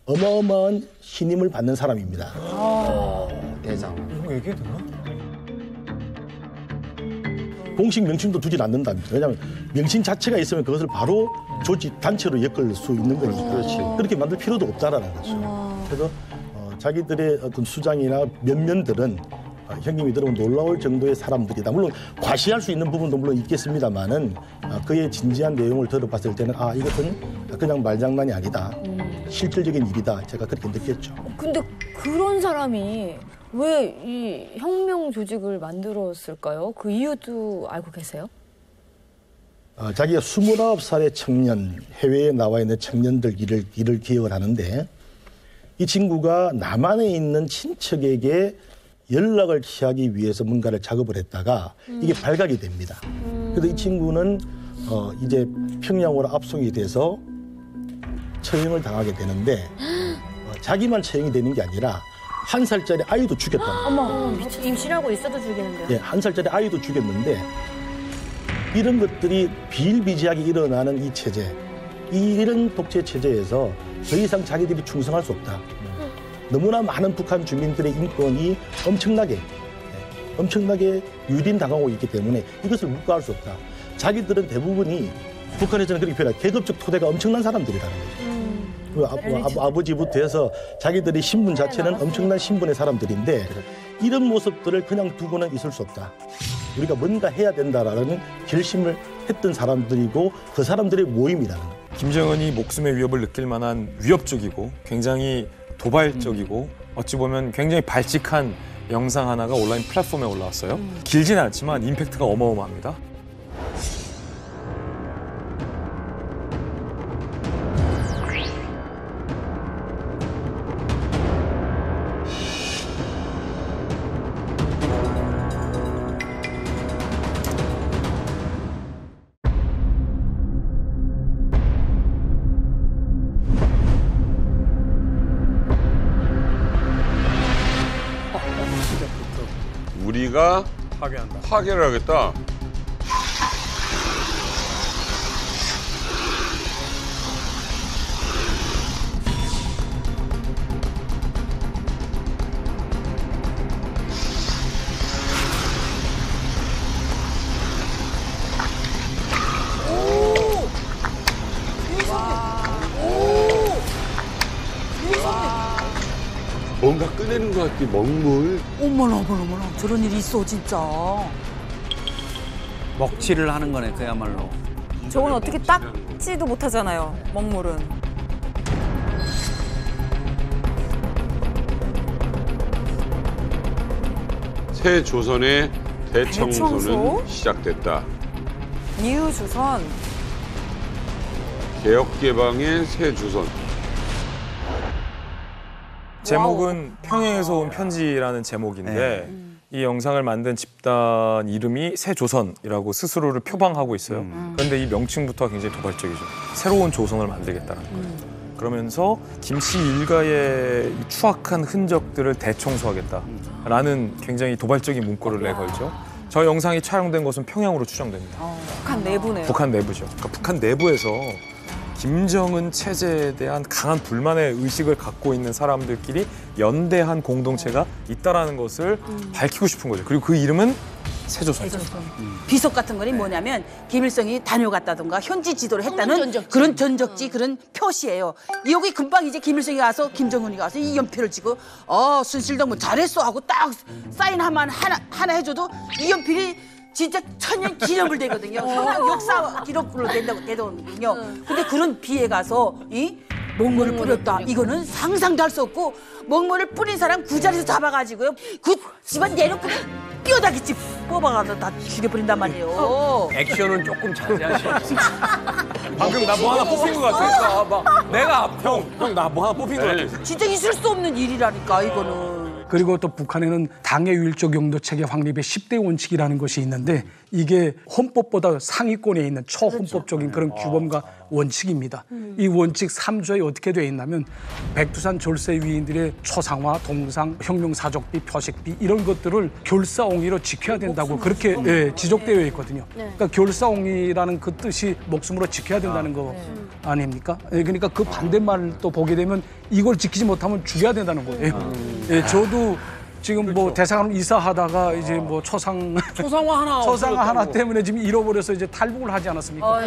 어마어마한 신임을 받는 사람입니다. 대장. 이거 얘기해도 되나? 공식 명칭도 두진 않는답니다. 왜냐하면 명칭 자체가 있으면 그것을 바로 조직 단체로 엮을 수 있는 거니까 그렇게 만들 필요도 없다라는 거죠. 그래서 자기들의 어떤 수장이나 면면들은 형님이 들으면 놀라울 정도의 사람들이다. 물론 과시할 수 있는 부분도 물론 있겠습니다만은 그의 진지한 내용을 들어봤을 때는 이것은 그냥 말장난이 아니다. 실질적인 일이다. 제가 그렇게 느꼈죠. 근데 그런 사람이 왜 이 혁명 조직을 만들었을까요? 그 이유도 알고 계세요? 자기가 29살의 청년, 해외에 나와 있는 청년들 일을 기억을 하는데 이 친구가 남한에 있는 친척에게 연락을 취하기 위해서 뭔가를 작업을 했다가 이게 발각이 됩니다. 그래서 이 친구는 이제 평양으로 압송이 돼서 처형을 당하게 되는데 자기만 처형이 되는 게 아니라 1살짜리 아이도 죽였다. 어머, 임신하고 있어도 죽이는데요? 네, 1살짜리 아이도 죽였는데 이런 것들이 비일비재하게 일어나는 이 체제, 이런 독재 체제에서 더 이상 자기들이 충성할 수 없다. 너무나 많은 북한 주민들의 인권이 엄청나게 유린당하고 있기 때문에 이것을 묵과할 수 없다. 자기들은 대부분이 북한에서는 그렇게 표현해요. 계급적 토대가 엄청난 사람들이라는 거죠. 아버지부터 해서 자기들의 신분 자체는 엄청난 신분의 사람들인데 이런 모습들을 그냥 두고는 있을 수 없다. 우리가 뭔가 해야 된다라는 결심을 했던 사람들이고 그 사람들의 모임이라는 거예요. 김정은이 목숨의 위협을 느낄 만한 위협적이고 굉장히 도발적이고 어찌 보면 굉장히 발칙한 영상 하나가 온라인 플랫폼에 올라왔어요. 길진 않지만 임팩트가 어마어마합니다. 우리가 파괴를 하겠다. 뭔가 꺼내는 것 같지, 먹물. 어머나 저런 일이 있어 진짜. 먹칠을 하는 거네 그야말로. 저건 어떻게 닦지도 못하잖아요, 먹물은. 새 조선의 대청소는 대청소? 시작됐다. 뉴 조선. 개혁개방의 새 조선. 제목은 평양에서 온 편지라는 제목인데 이 영상을 만든 집단 이름이 새조선이라고 스스로를 표방하고 있어요. 그런데 이 명칭부터가 굉장히 도발적이죠. 새로운 조선을 만들겠다는 거예요. 그러면서 김씨 일가의 이 추악한 흔적들을 대청소하겠다라는 굉장히 도발적인 문구를 내걸죠. 저 영상이 촬영된 곳은 평양으로 추정됩니다. 북한 내부네요. 북한 내부죠. 그러니까 북한 내부에서 김정은 체제에 대한 강한 불만의 의식을 갖고 있는 사람들끼리 연대한 공동체가 있다라는 것을 밝히고 싶은 거죠. 그리고 그 이름은 세조선. 비석 같은 거는 뭐냐면 김일성이 다녀갔다던가 현지 지도를 했다는 그런 전적지 그런 표시예요. 여기 금방 이제 김일성이 가서 김정은이 가서 이 연필을 쥐고 순실동 뭐 잘했어 하고 딱 사인하면 하나 해줘도 이 연필이 진짜 천년 기념을 되거든요. 현황 역사 기록으로 되거든요. 근데 그런 비에 가서 이 먹물을 뿌렸다. 이거는 상상도 할 수 없고 먹물을 뿌린 사람 그 자리에서 잡아가지고요. 그 집안 내놓고 뼈다귀집 뽑아가서 다 죽여버린단 말이에요. 액션은 조금 자세하시죠. 방금 나 뭐 하나 뽑힌 것 같아. 막 내가 형 나 뭐 하나 뽑힌 것 같아. 진짜 있을 수 없는 일이라니까 이거는. 그리고 또 북한에는 당해율적 용도 체계 확립의 10대 원칙이라는 것이 있는데 이게 헌법보다 상위권에 있는 초헌법적인 그런 규범과 원칙입니다. 이 원칙 3조에 어떻게 되어 있냐면 백두산 졸세 위인들의 초상화, 동상, 혁명사적비, 표식비 이런 것들을 결사옹위로 지켜야 된다고 그렇게 지적되어 있거든요. 그러니까 결사옹위라는 그 뜻이 목숨으로 지켜야 된다는 거 아닙니까? 그러니까 그 반대말도 보게 되면 이걸 지키지 못하면 죽여야 된다는 거예요. 저도 지금 뭐 대사관 이사하다가 이제 뭐 초상화 하나 때문에 지금 잃어버려서 이제 탈북을 하지 않았습니까?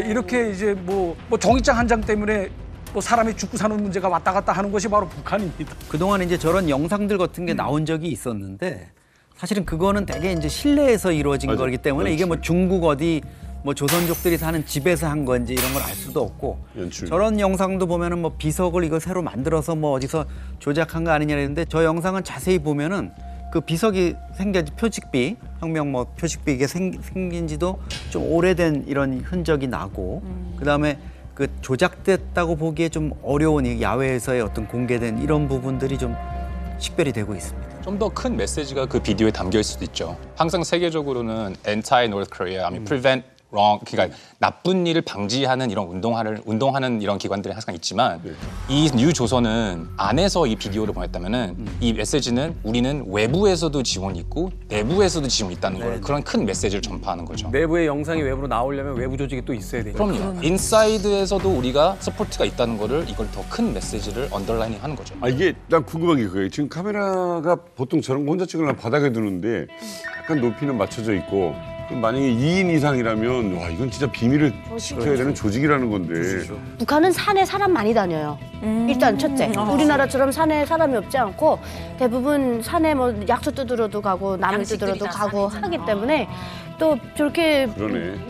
이렇게 이제 뭐 종이장 한 장 때문에 뭐 사람이 죽고 사는 문제가 왔다 갔다 하는 것이 바로 북한입니다. 그동안 이제 저런 영상들 같은 게 나온 적이 있었는데 사실은 그거는 되게 이제 실내에서 이루어진 거기 때문에 이게 뭐 중국 어디 뭐 조선족들이 사는 집에서 한 건지 이런 걸 알 수도 없고 저런 영상도 보면은 뭐 비석을 이거 새로 만들어서 뭐 어디서 조작한 거 아니냐 했는데 저 영상은 자세히 보면은 그 비석이 생긴 표식비 혁명 뭐 표식비 이게 생긴 지도 좀 오래된 이런 흔적이 나고 그다음에 그 조작됐다고 보기에 좀 어려운 이 야외에서의 어떤 공개된 이런 부분들이 좀 식별이 되고 있습니다. 좀 더 큰 메시지가 그 비디오에 담겨 있을 수도 있죠. 항상 세계적으로는 Anti-North Korea, Prevent Wrong, 그러니까 나쁜 일을 방지하는 이런 운동하는 이런 기관들이 항상 있지만 이 뉴조선은 안에서 이 비디오를 보냈다면은 이 메시지는 우리는 외부에서도 지원이 있고 내부에서도 지원이 있다는 걸 그런 큰 메시지를 전파하는 거죠. 내부의 영상이 외부로 나오려면 외부 조직이 또 있어야 되니까. 그럼요. 인사이드에서도 우리가 서포트가 있다는 거를 이걸 더 큰 메시지를 언더라이닝 하는 거죠. 이게 난 궁금한 게 그거예요. 지금 카메라가 보통 저런 거 혼자 찍으려면 바닥에 두는데 약간 높이는 맞춰져 있고 만약에 2인 이상이라면 와 이건 진짜 비밀을 지켜야 되는 조직이라는 건데. 북한은 산에 사람 많이 다녀요. 일단 첫째, 우리나라처럼 산에 사람이 없지 않고 대부분 산에 뭐 약초 뜯으러도 가고 나무 뜯으러도 가고 하기 때문에 또 저렇게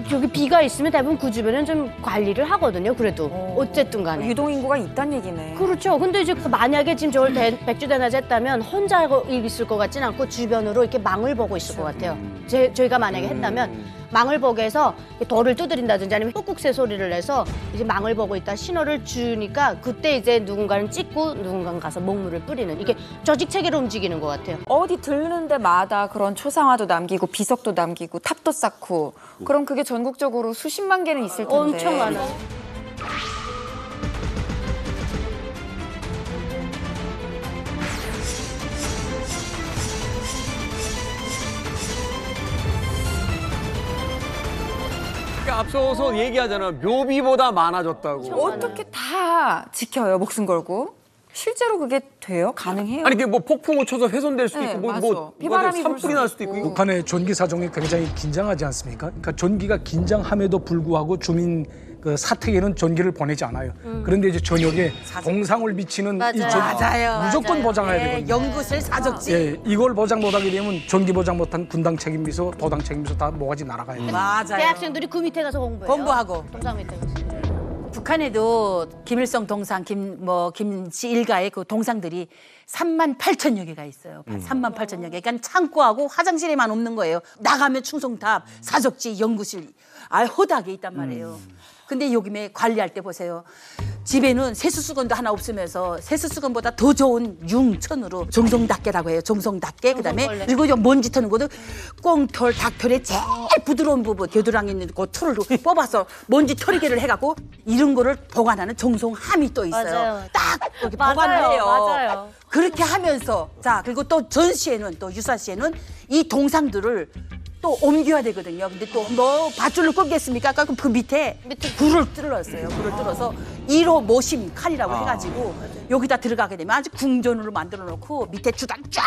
저기 비가 있으면 대부분 그 주변은 좀 관리를 하거든요. 그래도 어쨌든 간에 유동인구가 있다는 얘기네. 그렇죠. 근데 이제 만약에 지금 저걸 백주대낮에 했다면 혼자 있을 것 같진 않고 주변으로 이렇게 망을 보고 있을 것 같아요. 저희가 만약에 했다면 망을 보게 해서 돌을 두드린다든지 아니면 꾹꾹새 소리를 내서 이제 망을 보고 있다 신호를 주니까 그때 이제 누군가는 찍고 누군가는 가서 먹물을 뿌리는 이게 조직 체계로 움직이는 것 같아요. 어디 들르는 데마다 그런 초상화도 남기고 비석도 남기고 탑도 쌓고 그럼 그게 전국적으로 수십만 개는 있을 텐데. 엄청 많아요. 앞서서 얘기하잖아. 묘비보다 많아졌다고. 어떻게 다 지켜요, 목숨 걸고? 실제로 그게 돼요? 가능해요? 아니 이게 뭐 폭풍을 쳐서 훼손될 수도 네, 있고 뭐 비바람이 산불이 날 수도 있고. 북한의 전기 사정이 굉장히 긴장하지 않습니까? 그러니까 전기가 긴장함에도 불구하고 주민 그 사택에는 전기를 보내지 않아요. 그런데 이제 저녁에 공상을 미치는 이 전기 무조건 보장해야 되거든요. 연구실 사적지. 이걸 보장 못하게 되면 전기 보장 못한 군당 책임비서, 도당 책임비서 다 모가지 날아가야 돼요. 맞아요. 대학생들이 그 밑에 가서 공부하고. 동상 밑에 가서. 북한에도 김일성 동상, 김씨 일가의 그 동상들이 3만 8천여 개가 있어요. 3만 8천여 개. 그러니까 창고하고 화장실에만 없는 거예요. 나가면 충성탑, 사적지, 연구실, 허다하게 있단 말이에요. 근데 요즘에 관리할 때 보세요. 집에는 세수수건도 하나 없으면서 세수수건보다 더 좋은 융천으로 정성닭개라고 해요. 정성닭개. 그다음에 그리고 먼지 터는 것도 꽁털, 닭털의 제일 부드러운 부분 겨드랑이 있는 그 털을 뽑아서 먼지 털이개를 해갖고 이런 거를 보관하는 정성함이 또 있어요. 맞아요. 딱 여기 보관을 해요. 맞아요. 그렇게 하면서 자 그리고 또 전시회는 또 유사시에는 이 동상들을 또 옮겨야 되거든요. 근데 또 뭐 밧줄로 끌겠습니까? 그럼 그 밑에 굴을 뚫었어요. 굴을 뚫어서 1호 모심 칼이라고 해가지고 여기다 들어가게 되면 아주 궁전으로 만들어 놓고 밑에 주단 쫙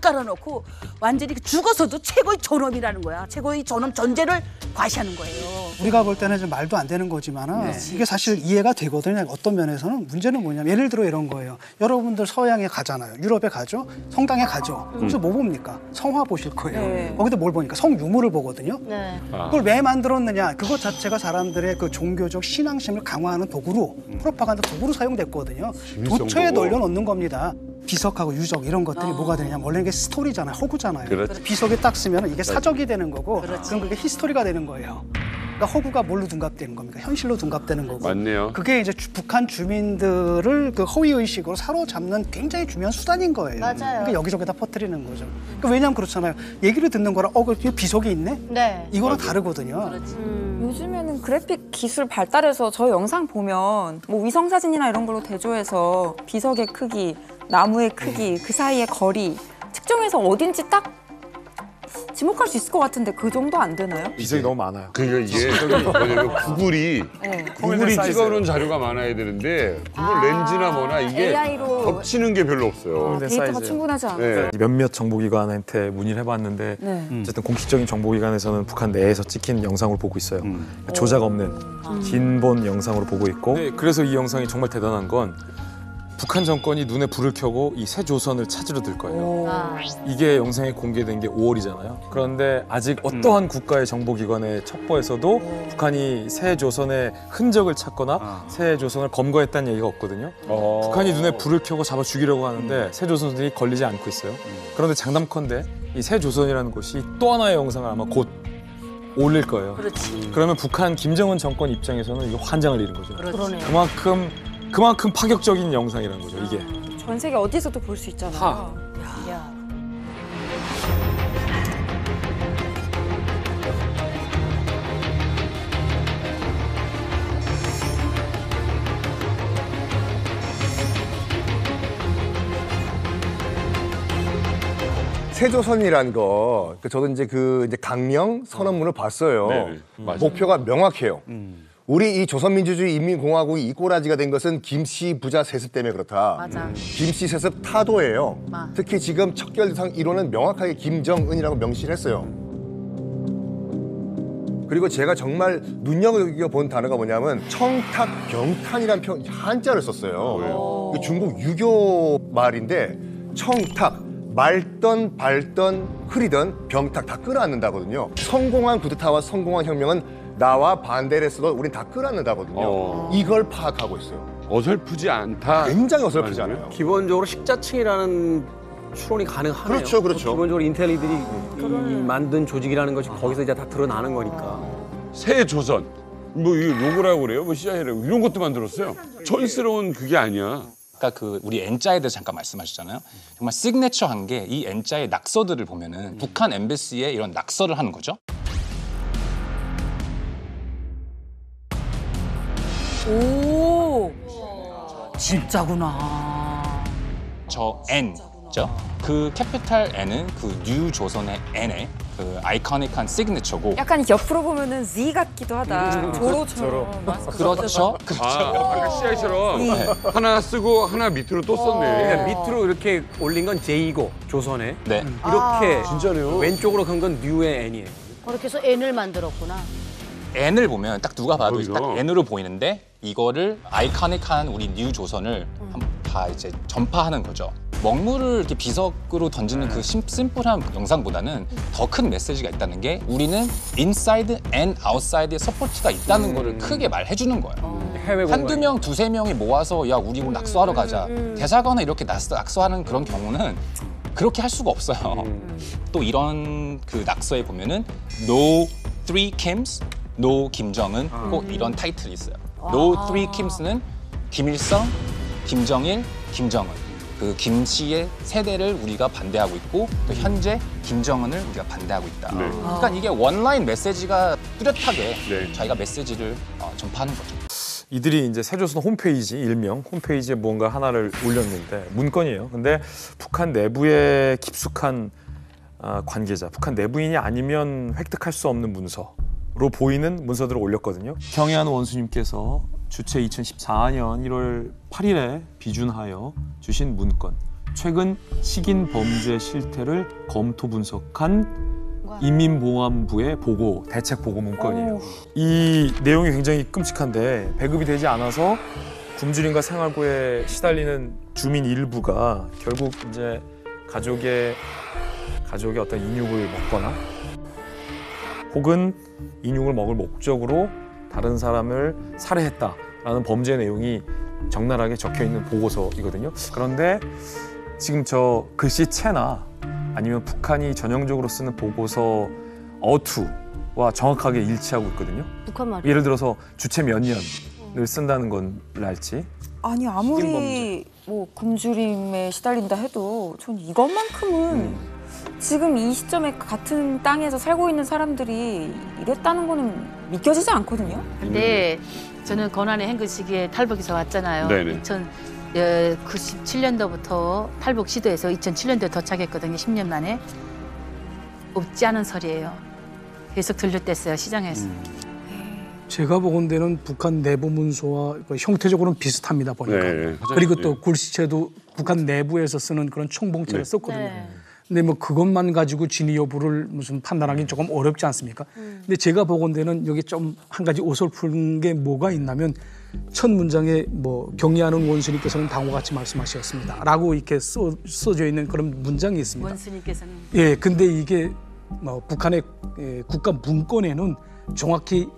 깔아놓고 완전히 죽어서도 최고의 존엄이라는 거야. 최고의 존엄 존재를 과시하는 거예요. 우리가 볼 때는 좀 말도 안 되는 거지만은 이게 사실 이해가 되거든요. 어떤 면에서는 문제는 뭐냐면 예를 들어 이런 거예요. 여러분들 서양에 가잖아요. 유럽에 가죠. 성당에 가죠. 그래서 뭐 봅니까? 성화 보실 거예요. 거기도 뭘 보니까 성유물을 보거든요. 그걸 왜 만들었느냐? 그것 자체가 사람들의 그 종교적 신앙심을 강화하는 도구로 프로파간다 도구로 사용됐거든요. 도처에 널려놓는 겁니다. 비석하고 유적 이런 것들이 뭐가 되냐면 원래 이게 스토리잖아요. 허구잖아요. 그렇지. 비석에 딱 쓰면 이게 사적이 되는 거고 그럼 그게 히스토리가 되는 거예요. 그러니까 허구가 뭘로 둔갑되는 겁니까? 현실로 둔갑되는 거고. 맞네요. 그게 이제 북한 주민들을 그 허위 의식으로 사로잡는 굉장히 중요한 수단인 거예요. 맞아요. 그러니까 여기저기다 퍼뜨리는 거죠. 그러니까 왜냐하면 그렇잖아요. 얘기를 듣는 거랑 그 비석이 있네. 네. 이거랑 다르거든요. 요즘에는 그래픽 기술 발달해서 저 영상 보면 뭐 위성 사진이나 이런 걸로 대조해서 비석의 크기, 나무의 크기, 그 사이의 거리 측정해서 어딘지 딱 지목할 수 있을 것 같은데 그 정도 안 되나요? 비석이 너무 많아요. 그러니까 이게 저기 뭐냐면 구글이 구글이 사이즈예요. 찍어놓은 자료가 많아야 되는데 구글 렌즈나 뭐나 이게 AI로 겹치는 게 별로 없어요. 데이터가 충분하지 않아요. 네. 몇몇 정보기관한테 문의를 해봤는데 어쨌든 공식적인 정보기관에서는 북한 내에서 찍힌 영상을 보고 있어요. 조작 없는 진본 영상으로 보고 있고 그래서 이 영상이 정말 대단한 건 북한 정권이 눈에 불을 켜고 이 새 조선을 찾으러 들 거예요. 이게 영상이 공개된 게 5월이잖아요. 그런데 아직 어떠한 국가의 정보기관의 첩보에서도 북한이 새 조선의 흔적을 찾거나 새 조선을 검거했다는 얘기가 없거든요. 북한이 눈에 불을 켜고 잡아 죽이려고 하는데 새 조선들이 걸리지 않고 있어요. 그런데 장담컨대 이 새 조선이라는 곳이 또 하나의 영상을 아마 곧 올릴 거예요. 그러면 북한 김정은 정권 입장에서는 이게 환장을 잃은 거죠. 그만큼 파격적인 영상이라는 거죠, 이게. 전 세계 어디서도 볼 수 있잖아요. 세조선이란 거, 저도 이제 이제 강령 선언문을 봤어요. 목표가 명확해요. 우리 이 조선민주주의 인민공화국이 이 꼬라지가 된 것은 김씨 부자 세습 때문에 그렇다. 맞아. 김씨 세습 타도예요. 특히 지금 척결 대상 1호는 명확하게 김정은이라고 명시를 했어요. 그리고 제가 정말 눈여겨본 단어가 뭐냐면 청탁병탄이라는 한자를 썼어요. 중국 유교 말인데 청탁, 말던 발던 흐리던 병탁 다 끌어안는다거든요. 성공한 쿠데타와 성공한 혁명은 나와 반대를 했어도 우린 다 끌어안는다거든요. 이걸 파악하고 있어요. 어설프지 않다. 굉장히 어설프지 않아요. 기본적으로 식자층이라는 추론이 가능하네요. 그렇죠. 기본적으로 인텔리들이 이 만든 조직이라는 것이 거기서 이제 다 드러나는 거니까. 새 조선. 뭐 이 로고라고 그래요? 뭐 CIA라고 이런 것도 만들었어요. 촌스러운 그게 아니야. 아까 그 우리 N자에 대해서 잠깐 말씀하셨잖아요. 정말 시그니처한 게 이 N자의 낙서들을 보면은 북한 엠베시에 이런 낙서를 하는 거죠. 오, 진짜구나. 저 N죠. 그 캐피탈 N은 그 뉴 조선의 N의 그 아이코닉한 시그니처고. 약간 옆으로 보면은 Z 같기도 하다. 조로처럼. 그렇죠. 아까 CIA처럼 하나 쓰고 하나 밑으로 또 썼네. 그러니까 밑으로 이렇게 올린 건 J고 조선에. 네. 이렇게 진짜네요. 왼쪽으로 간 건 뉴의 N이에요. 그렇게 해서 N을 만들었구나. N을 보면 딱 누가 봐도 딱 N으로 보이는데 이거를 아이코닉한 우리 뉴 조선을 다 이제 전파하는 거죠. 먹물을 이렇게 비석으로 던지는 그 심플한 영상보다는 더 큰 메시지가 있다는 게 우리는 인사이드 앤 아웃사이드의 서포트가 있다는 거를 크게 말해주는 거예요. 한두 명, 두세 명이 모아서 야 우리 오늘 낙서하러 가자. 대사관에 이렇게 낙서하는 그런 경우는 그렇게 할 수가 없어요. 또 이런 그 낙서에 보면은 No Three Kims, No 김정은 꼭 이런 타이틀이 있어요. No Three Kims는 김일성, 김정일, 김정은. 그 김 씨의 세대를 우리가 반대하고 있고 또 현재 김정은을 우리가 반대하고 있다. 그러니까 이게 원라인 메시지가 뚜렷하게 자기가 메시지를 전파하는 거죠. 이들이 이제 세조선 홈페이지, 일명 홈페이지에 무언가 하나를 올렸는데 문건이에요. 근데 북한 내부의 깊숙한 관계자, 북한 내부인이 아니면 획득할 수 없는 문서로 보이는 문서들을 올렸거든요. 경애한 원수님께서 주최 2014년 1월 8일에 비준하여 주신 문건, 최근 식인 범죄 실태를 검토 분석한 인민보안부의 보고, 대책 보고 문건이에요. 이 내용이 굉장히 끔찍한데 배급이 되지 않아서 굶주림과 생활고에 시달리는 주민 일부가 결국 이제 가족의 어떤 인육을 먹거나 혹은 인육을 먹을 목적으로 다른 사람을 살해했다라는 범죄 내용이 적나라하게 적혀 있는 보고서이거든요. 그런데 지금 저 글씨체나 아니면 북한이 전형적으로 쓰는 보고서 어투와 정확하게 일치하고 있거든요. 북한 말이요? 예를 들어서 주체 몇 년을 쓴다는 건 알지? 아니 아무리 뭐 굶주림에 시달린다 해도 전 이것만큼은 지금 이 시점에 같은 땅에서 살고 있는 사람들이 이랬다는 거는 믿겨지지 않거든요. 근데 저는 고난의 행군 시기에 탈북에서 왔잖아요. 네네. 2097년도부터 탈북 시도해서 2007년도에 도착했거든요. 10년 만에. 없지 않은 소리예요. 계속 들렸댔어요, 시장에서. 제가 보건대는 북한 내부 문서와 형태적으로는 비슷합니다, 보니까. 네. 그리고 또 글씨체도 북한 내부에서 쓰는 그런 총봉체를 네. 썼거든요. 네. 근데 뭐 그것만 가지고 진위 여부를 무슨 판단하기는 조금 어렵지 않습니까? 근데 제가 보건대는 여기 좀 한 가지 어설픈 게 뭐가 있냐면 첫 문장에 뭐 경애하는 원수님께서는 다음과 같이 말씀하셨습니다. 라고 이렇게 써져 있는 그런 문장이 있습니다. 원수님께서는. 예, 근데 이게 뭐 북한의 국가 문건에는 정확히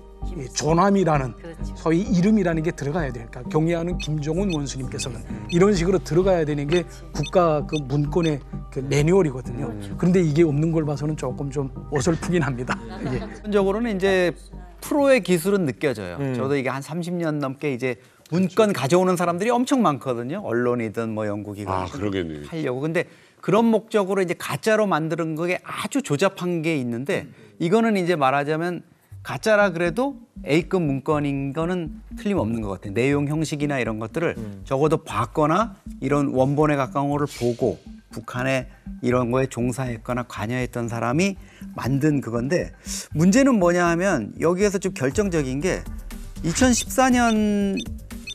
조남이라는 소위 이름이라는 게 들어가야 되니까 경애하는 김정은 원수님께서는 이런 식으로 들어가야 되는 게 국가 그 문건의 그 매뉴얼이거든요. 그런데 이게 없는 걸 봐서는 조금 좀 어설프긴 합니다. 예. 기본적으로는 이제 프로의 기술은 느껴져요. 저도 이게 한 30년 넘게 이제 문건 가져오는 사람들이 엄청 많거든요. 언론이든 뭐 연구기관이든 그러겠네요. 하려고. 근데 그런 목적으로 이제 가짜로 만드는 거에 아주 조잡한 게 있는데 이거는 이제 말하자면 가짜라 그래도 A급 문건인 거는 틀림없는 것 같아요. 내용 형식이나 이런 것들을 적어도 봤거나 이런 원본에 가까운 거를 보고 북한에 이런 거에 종사했거나 관여했던 사람이 만든 그건데 문제는 뭐냐 하면 여기에서 좀 결정적인 게 2014년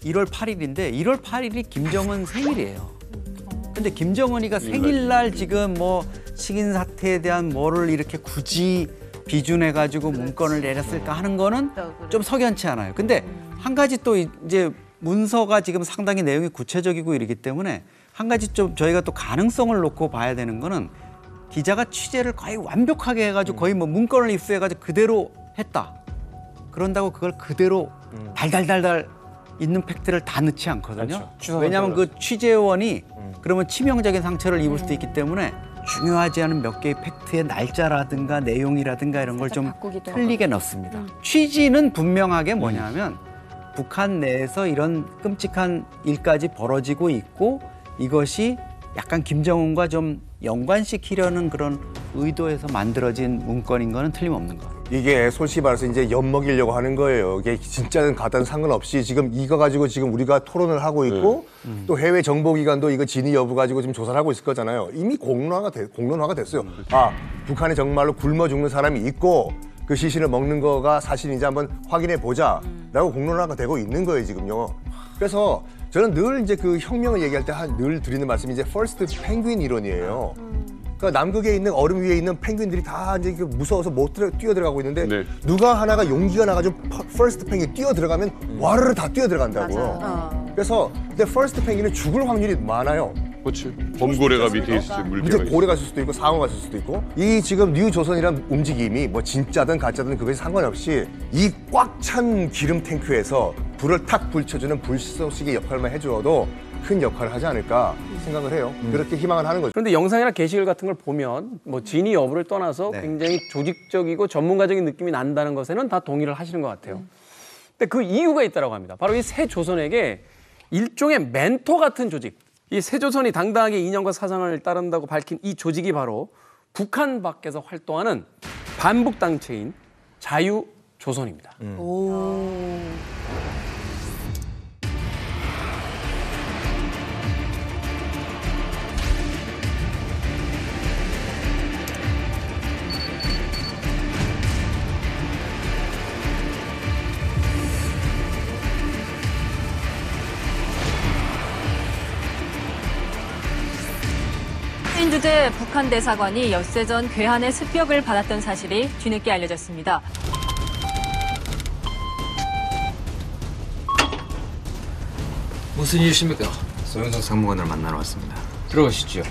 1월 8일인데 1월 8일이 김정은 생일이에요. 근데 김정은이가 생일날 지금 뭐 식인 사태에 대한 뭐를 이렇게 굳이 비준해가지고 문건을 내렸을까 하는 거는 좀 석연치 않아요. 근데 한 가지 또 이제 문서가 지금 상당히 내용이 구체적이고 이러기 때문에 한 가지 좀 저희가 또 가능성을 놓고 봐야 되는 거는 기자가 취재를 거의 완벽하게 해가지고 거의 뭐 문건을 입수해가지고 그대로 했다. 그런다고 그걸 그대로 달달달달 있는 팩트를 다 넣지 않거든요. 왜냐하면 그 취재원이 그러면 치명적인 상처를 입을 수도 있기 때문에 중요하지 않은 몇 개의 팩트의 날짜라든가 내용이라든가 이런 걸 좀 틀리게 넣습니다. 취지는 분명하게 뭐냐면 북한 내에서 이런 끔찍한 일까지 벌어지고 있고 이것이 약간 김정은과 좀 연관시키려는 그런 의도에서 만들어진 문건인 거는 틀림없는 것 같아요. 이게 솔직히 말해서 이제 엿먹이려고 하는 거예요. 이게 진짜는 가짜는 상관없이 지금 이거 가지고 지금 우리가 토론을 하고 있고 또 해외 정보기관도 이거 진위 여부 가지고 지금 조사를 하고 있을 거잖아요. 이미 공론화가 됐어요. 아, 북한에 정말로 굶어 죽는 사람이 있고 그 시신을 먹는 거가 사실인지 한번 확인해 보자라고 공론화가 되고 있는 거예요, 지금요. 그래서 저는 늘 이제 그 혁명을 얘기할 때 늘 드리는 말씀이 이제 퍼스트 펭귄 이론이에요. 그러니까 남극에 있는 얼음 위에 있는 펭귄들이 다 이제 무서워서 못 뛰어 들어가고 있는데 누가 하나가 용기가 나가지고 퍼스트 펭귄 뛰어 들어가면 와르르 다 뛰어 들어간다고요. 그래서 근데 퍼스트 펭귄은 죽을 확률이 많아요. 그렇지. 범고래가 밑에 있을 밑에 고래가 있을 수도 있고 상어가 있을 수도 있고 이 지금 뉴조선이란 움직임이 뭐 진짜든 가짜든 그것이 상관없이 이 꽉 찬 기름 탱크에서 불을 탁 붙여주는 불쏘시개 역할만 해주어도 큰 역할을 하지 않을까 생각을 해요. 그렇게 희망을 하는 거죠. 그런데 영상이나 게시글 같은 걸 보면 뭐 진위 여부를 떠나서 굉장히 조직적이고 전문가적인 느낌이 난다는 것에는 다 동의를 하시는 것 같아요. 근데 그 이유가 있다고 합니다. 바로 이 새 조선에게 일종의 멘토 같은 조직, 이 새 조선이 당당하게 이념과 사상을 따른다고 밝힌 이 조직이 바로 북한 밖에서 활동하는 반북 단체인 자유조선입니다. 주제 북한 대사관이 엿새 전 괴한의 습격을 받았던 사실이 뒤늦게 알려졌습니다. 무슨 일이십니까? 소영석 상무관을 만나러 왔습니다. 들어가시죠.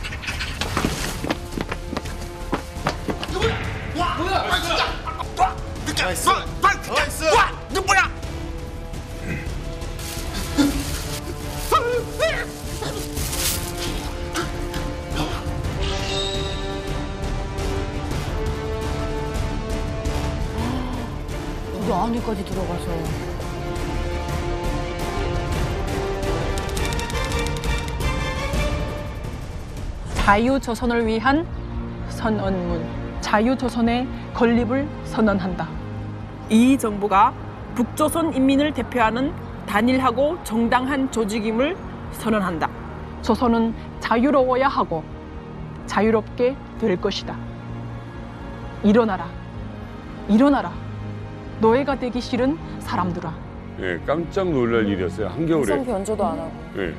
누구야? 우리 안에까지 들어가서. 자유조선을 위한 선언문, 자유조선의 건립을 선언한다. 이 정부가 북조선 인민을 대표하는 단일하고 정당한 조직임을 선언한다. 조선은 자유로워야 하고 자유롭게 될 것이다. 일어나라. 일어나라. 노예가 되기 싫은 사람들아. 네, 깜짝 놀랄 일이었어요. 한겨울에. 인성 변조도 안 하고. 네.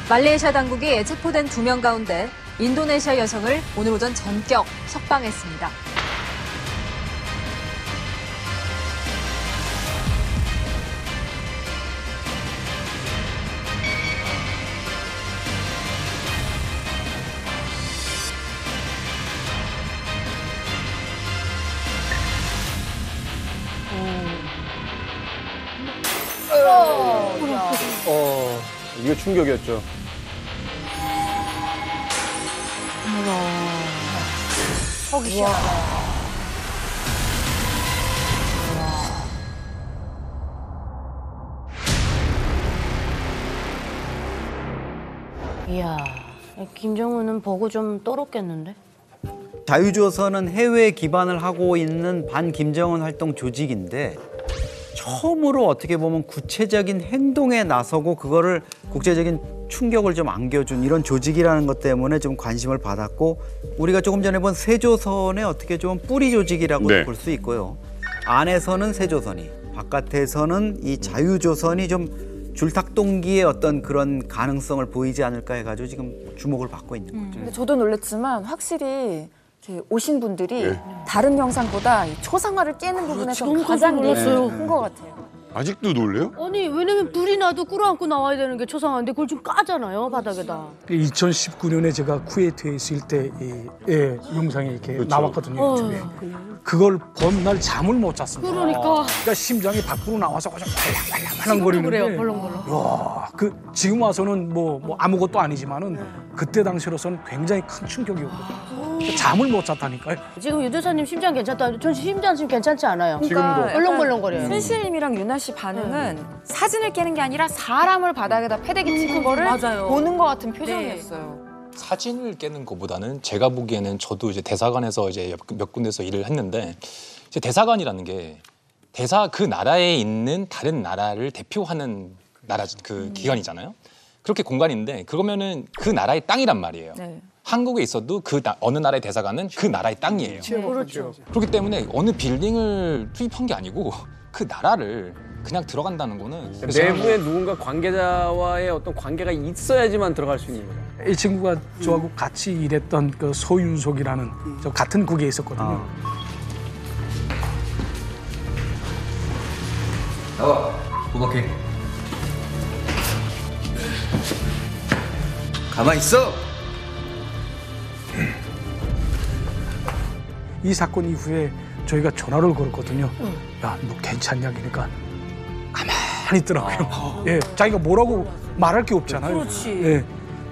말레이시아 당국이 체포된 2명 가운데 인도네시아 여성을 오늘 오전 전격 석방했습니다. 이게 충격이었죠. 속이 시원하다. 이야, 김정은은 보고 좀 떨었겠는데? 자유조선은 해외에 기반을 하고 있는 반김정은 활동 조직인데 처음으로 어떻게 보면 구체적인 행동에 나서고 그거를 국제적인 충격을 좀 안겨준 이런 조직이라는 것 때문에 좀 관심을 받았고 우리가 조금 전에 본 세조선의 어떻게 좀 뿌리 조직이라고 네. 볼 수 있고요. 안에서는 세조선이, 바깥에서는 이 자유조선이 좀 줄탁동기의 어떤 그런 가능성을 보이지 않을까 해가지고 지금 주목을 받고 있는 거죠. 근데 저도 놀랐지만 확실히 이렇게 오신 분들이 네. 다른 영상보다 이 초상화를 깨는 부분에서 너무 가장 깜짝 놀랐어요. 큰 것 같아요. 아직도 놀래요? 아니, 왜냐면 불이 나도 끌어안고 나와야 되는 게 초상화인데 그걸 좀 까잖아요, 바닥에다. 2019년에 제가 쿠웨이트에 있을 때 영상이 이렇게 그렇죠. 나왔거든요. 유튜브에. 그걸 본 날 잠을 못 잤습니다. 그러니까. 심장이 밖으로 나와서 그냥 말랑말랑거리는데. 그래요, 벌렁벌렁. 와, 지금 와서는 뭐 아무것도 아니지만은 그때 당시로서는 굉장히 큰 충격이었거든요. 잠을 못 잤다니까요. 지금 유 대사님 심장 괜찮다. 전 심장 지금 괜찮지 않아요. 그러니까 벌렁벌렁거려요. 순실님이랑 유나 씨 반응은 사진을 깨는 게 아니라 사람을 바닥에다 패대기 치는 거를 맞아요. 보는 것 같은 표정이었어요. 사진을 깨는 것보다는 제가 보기에는 저도 이제 대사관에서 이제 몇 군데서 일을 했는데 이제 대사관이라는 게 그 나라에 있는 다른 나라를 대표하는 그 기관이잖아요. 그렇게 공간인데 그러면은 그 나라의 땅이란 말이에요. 네. 한국에 있어도 어느 나라의 대사관은 그 나라의 땅이에요. 그렇죠. 그렇기 때문에 어느 빌딩을 투입한 게 아니고 그 나라를 그냥 들어간다는 거는 내부에 누군가 관계자와의 어떤 관계가 있어야지만 들어갈 수 있는 거죠. 이 친구가 저하고 같이 일했던 그 소윤석이라는 저 같은 국에 있었거든요. 나와, 호박해. 가만히 있어. 이 사건 이후에 저희가 전화를 걸었거든요. 야, 너 괜찮냐? 그러니까 가만히 있더라고요. 예, 자기가 뭐라고 말할 게 없잖아요. 그렇지. 예,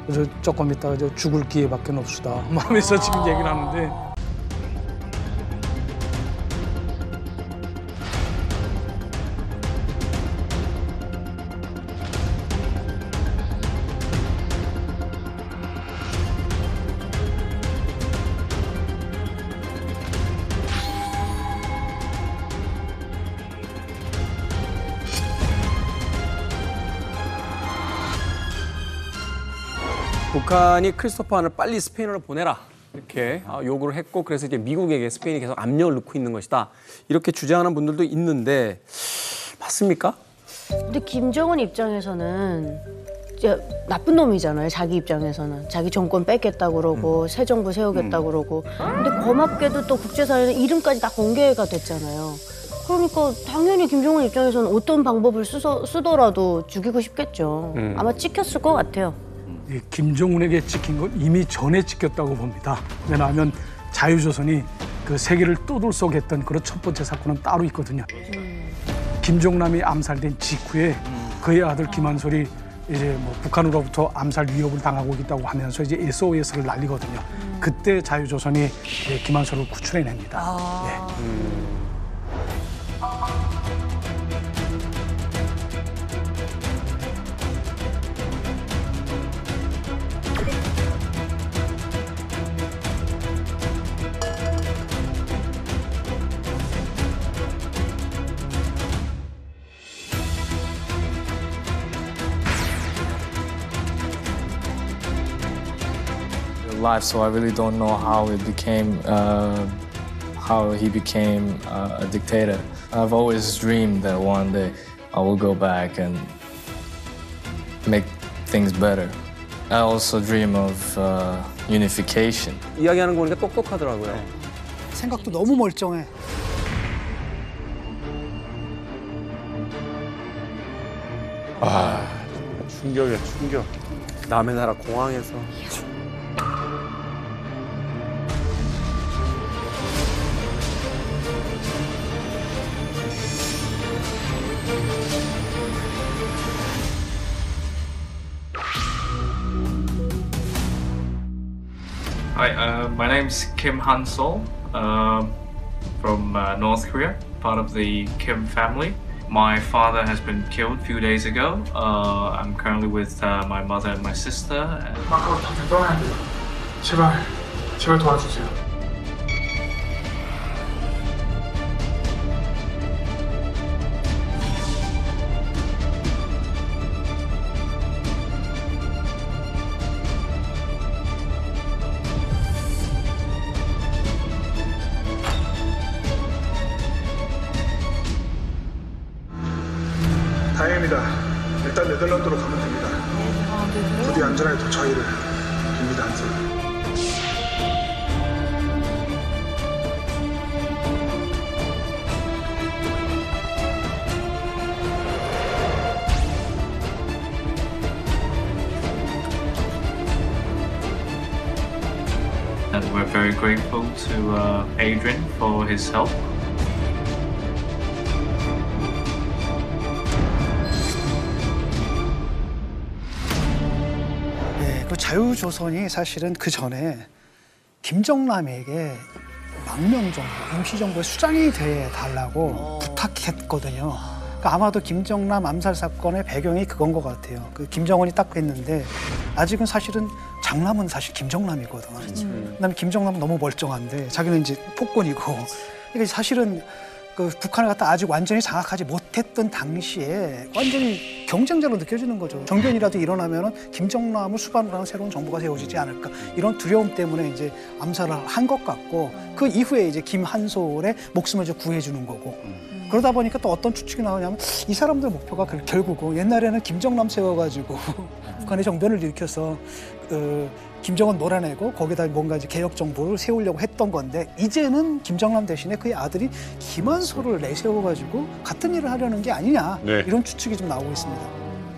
그래서 조금 있다가 저 죽을 기회밖에 없수다 하면서 지금 얘기를 하는데. 북한이 크리스토퍼 한을 빨리 스페인으로 보내라. 이렇게 요구를 했고 그래서 이제 미국에게 스페인이 계속 압력을 넣고 있는 것이다. 이렇게 주장하는 분들도 있는데 맞습니까? 근데 김정은 입장에서는 이제 나쁜 놈이잖아요. 자기 입장에서는. 자기 정권 뺏겠다 그러고 새 정부 세우겠다 그러고. 근데 고맙게도 또 국제사회는 이름까지 다 공개가 됐잖아요. 그러니까 당연히 김정은 입장에서는 어떤 방법을 쓰더라도 죽이고 싶겠죠. 아마 찍혔을 것 같아요. 김정은에게 찍힌 건 이미 전에 찍혔다고 봅니다. 왜냐하면 자유조선이 그 세계를 떠들썩했던 그런 첫 번째 사건은 따로 있거든요. 김정남이 암살된 직후에 그의 아들 김한솔이 이제 뭐 북한으로부터 암살 위협을 당하고 있다고 하면서 이제 SOS를 날리거든요. 그때 자유조선이 김한솔을 구출해냅니다. Life, so I really don't know how he became a dictator. I've always dreamed that one day I will go back and make things better. I also dream of unification. 이야기하는 거 보니까 똑똑하더라고요. 생각도 너무 멀쩡해. 아, 충격이야, 충격. 남의 나라 공항에서. Hi, my name's Kim Han-sol from North Korea, part of the Kim family. My father has been killed a few days ago. I'm currently with my mother and my sister. 마카오 당장 떠나야 돼요. 제발 도와주세요. 다행입니다. 일단 네덜란드로 가면 됩니다. 부디 안전하게 도착하기를 빕니다. 항상. And we're very grateful to Adrian for his help. 그 자유조선이 사실은 그 전에 김정남에게 망명정부, 임시정부의 수장이 돼달라고 부탁했거든요. 그러니까 아마도 김정남 암살 사건의 배경이 그건 것 같아요. 그 김정은이 딱 했는데 아직은 사실은 장남은 사실 김정남이거든. 그다음에 김정남은 너무 멀쩡한데 자기는 이제 폭군이고. 그러니까 사실은 그 북한을 갖다 아직 완전히 장악하지 못했던 당시에 완전히 경쟁자로 느껴지는 거죠. 정변이라도 일어나면은 김정남을 수반으로 하는 새로운 정부가 세워지지 않을까 이런 두려움 때문에 이제 암살을 한 것 같고 그 이후에 이제 김한솔의 목숨을 이제 구해주는 거고 그러다 보니까 또 어떤 추측이 나오냐면 이 사람들 목표가 결국은 옛날에는 김정남 세워가지고 북한의 정변을 일으켜서 김정은 몰아내고 거기다 뭔가 이제 개혁 정부를 세우려고 했던 건데 이제는 김정남 대신에 그의 아들이 김한솔을 내세워가지고 같은 일을 하려는 게 아니냐 이런 추측이 좀 나오고 있습니다.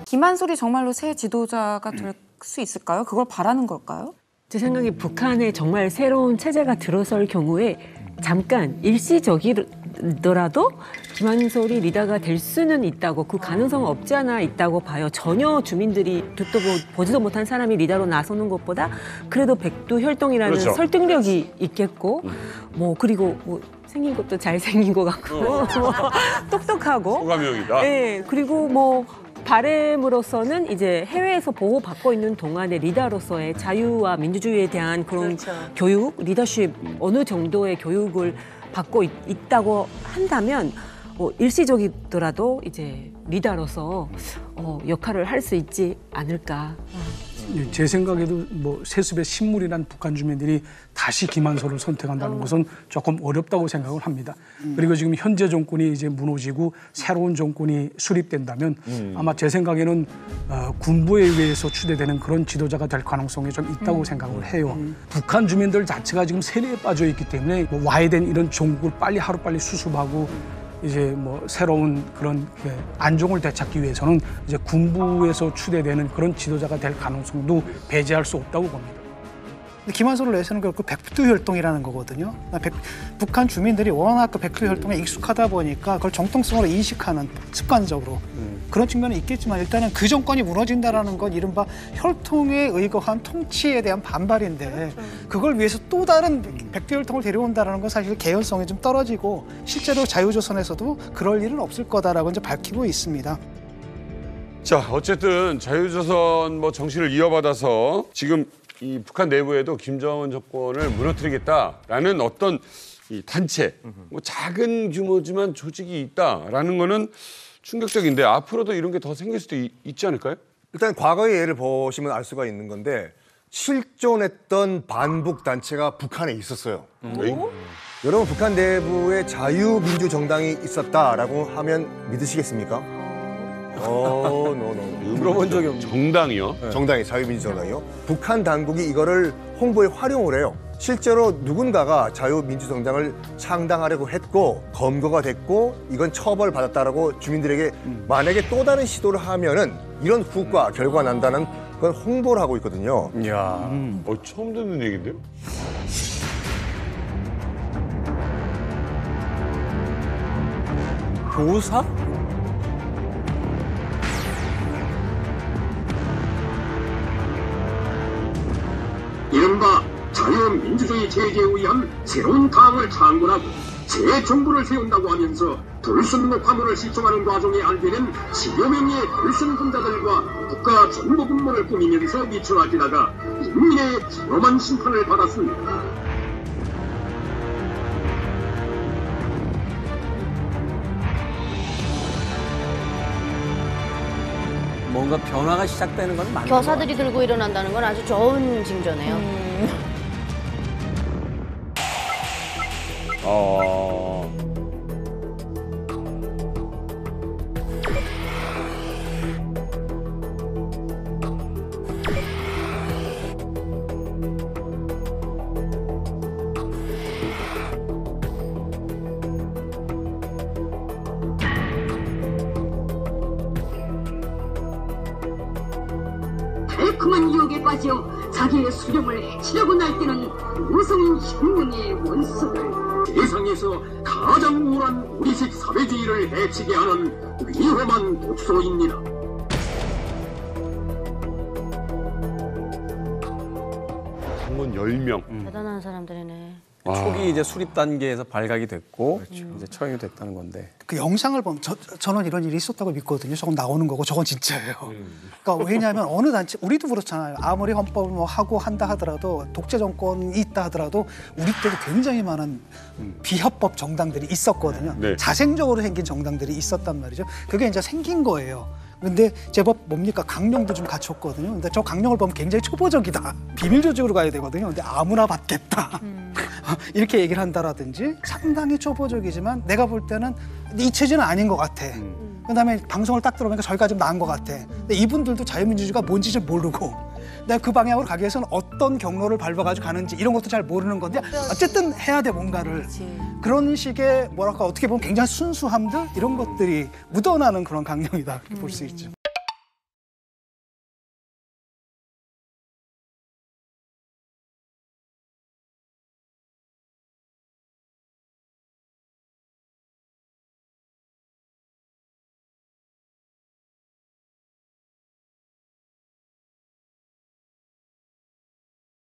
김한솔이 정말로 새 지도자가 될 수 있을까요? 그걸 바라는 걸까요? 제 생각에 북한에 정말 새로운 체제가 들어설 경우에 잠깐 일시적이더라도 김한솔이 리더가 될 수는 있다고 그 가능성은 없지 않아 있다고 봐요. 전혀 주민들이 듣도 보지도 못한 사람이 리더로 나서는 것보다 그래도 백두혈통이라는 그렇죠. 설득력이 있겠고 뭐 그리고 뭐 생긴 것도 잘생긴 것 같고 뭐 똑똑하고 소감형이다. 네, 그리고 뭐 바램으로서는 이제 해외에서 보호받고 있는 동안의 리더로서의 자유와 민주주의에 대한 그런 교육, 리더십 어느 정도의 교육을 받고 있다고 한다면 일시적이더라도 이제 리더로서 역할을 할 수 있지 않을까. 제 생각에도 뭐 세습의 신물이란 북한 주민들이 다시 김한솔을 선택한다는 것은 조금 어렵다고 생각을 합니다. 그리고 지금 현재 정권이 이제 무너지고 새로운 정권이 수립된다면 아마 제 생각에는 군부에 의해서 추대되는 그런 지도자가 될 가능성이 좀 있다고 생각을 해요. 북한 주민들 자체가 지금 세뇌에 빠져 있기 때문에 뭐 와야 된 이런 종국을 빨리 하루빨리 수습하고 이제 뭐 새로운 그런 안종을 되찾기 위해서는 이제 군부에서 추대되는 그런 지도자가 될 가능성도 배제할 수 없다고 봅니다. 김한솔을 내세우는 게 그 백두 혈통이라는 거거든요. 북한 주민들이 워낙 그 백두 혈통에 익숙하다 보니까 그걸 정통성으로 인식하는 습관적으로 그런 측면은 있겠지만 일단은 그 정권이 무너진다라는 건 이른바 혈통에 의거한 통치에 대한 반발인데 그걸 위해서 또 다른 백두 혈통을 데려온다라는 건 사실 개연성이 좀 떨어지고 실제로 자유조선에서도 그럴 일은 없을 거다라고 이제 밝히고 있습니다. 자, 어쨌든 자유조선 뭐 정신을 이어받아서 지금 이 북한 내부에도 김정은 정권을 무너뜨리겠다라는 어떤 이 단체, 뭐 작은 규모지만 조직이 있다라는 거는 충격적인데 앞으로도 이런 게 더 생길 수도 있지 않을까요? 일단 과거의 예를 보시면 알 수가 있는 건데 실존했던 반북 단체가 북한에 있었어요. 여러분 북한 내부에 자유민주정당이 있었다라고 하면 믿으시겠습니까? 들어본 적이 없는 정당이요? 네. 정당이 자유민주정당이요. 북한 당국이 이거를 홍보에 활용을 해요. 실제로 누군가가 자유민주정당을 창당하려고 했고 검거가 됐고 이건 처벌받았다라고 주민들에게 만약에 또 다른 시도를 하면은 이런 후과 결과가 난다는 건 홍보를 하고 있거든요. 이야, 처음 듣는 얘기인데요? 교사? 이른바 자유민주주의 체제에 의한 새로운 당을 창건하고 새 정부를 세운다고 하면서 돌순목 화물을 실종하는 과정에 알게된 10여 명의 돌순분자들과 국가 정보군모를 꾸미면서 미쳐지다가 인민의 비엄한 심판을 받았습니다. 뭔가 변화가 시작되는 건 맞는 교사들이 들고 일어난다는 건 아주 좋은 징조네요. 달콤한 유혹에 빠져 자기의 수령을 해치려고 날뛰는 무서운 혁명의 원수들, 세상에서 가장 우울한 우리식 사회주의를 해치게 하는 위험한 독소입니다. 한번 10명. 대단한 사람들이네. 초기 이제 수립 단계에서 발각이 됐고 이제 처형이 됐다는 건데. 그 영상을 보면 저는 이런 일이 있었다고 믿거든요. 저건 나오는 거고 저건 진짜예요. 그러니까 왜냐하면 어느 단체 우리도 그렇잖아요. 아무리 헌법을 뭐 하고 한다 하더라도 독재 정권이 있다 하더라도 우리 때도 굉장히 많은 비합법 정당들이 있었거든요. 네. 자생적으로 생긴 정당들이 있었단 말이죠. 그게 이제 생긴 거예요. 근데 제법 뭡니까 강령도 좀 갖췄거든요. 근데 저 강령을 보면 굉장히 초보적이다. 비밀 조직으로 가야 되거든요. 근데 아무나 받겠다. 이렇게 얘기를 한다라든지 상당히 초보적이지만 내가 볼 때는 이 체제는 아닌 것 같아. 그다음에 방송을 딱 들어보니까 저희가 좀 나은 것 같아. 근데 이분들도 자유민주주의가 뭔지 잘 모르고 내가 그 방향으로 가기 위해서는 어떤 경로를 밟아가지고 가는지 이런 것도 잘 모르는 건데 어쨌든 해야 돼 뭔가를. 그런 식의 뭐랄까 어떻게 보면 굉장히 순수함들 이런 것들이 묻어나는 그런 강령이다 볼 수 있죠.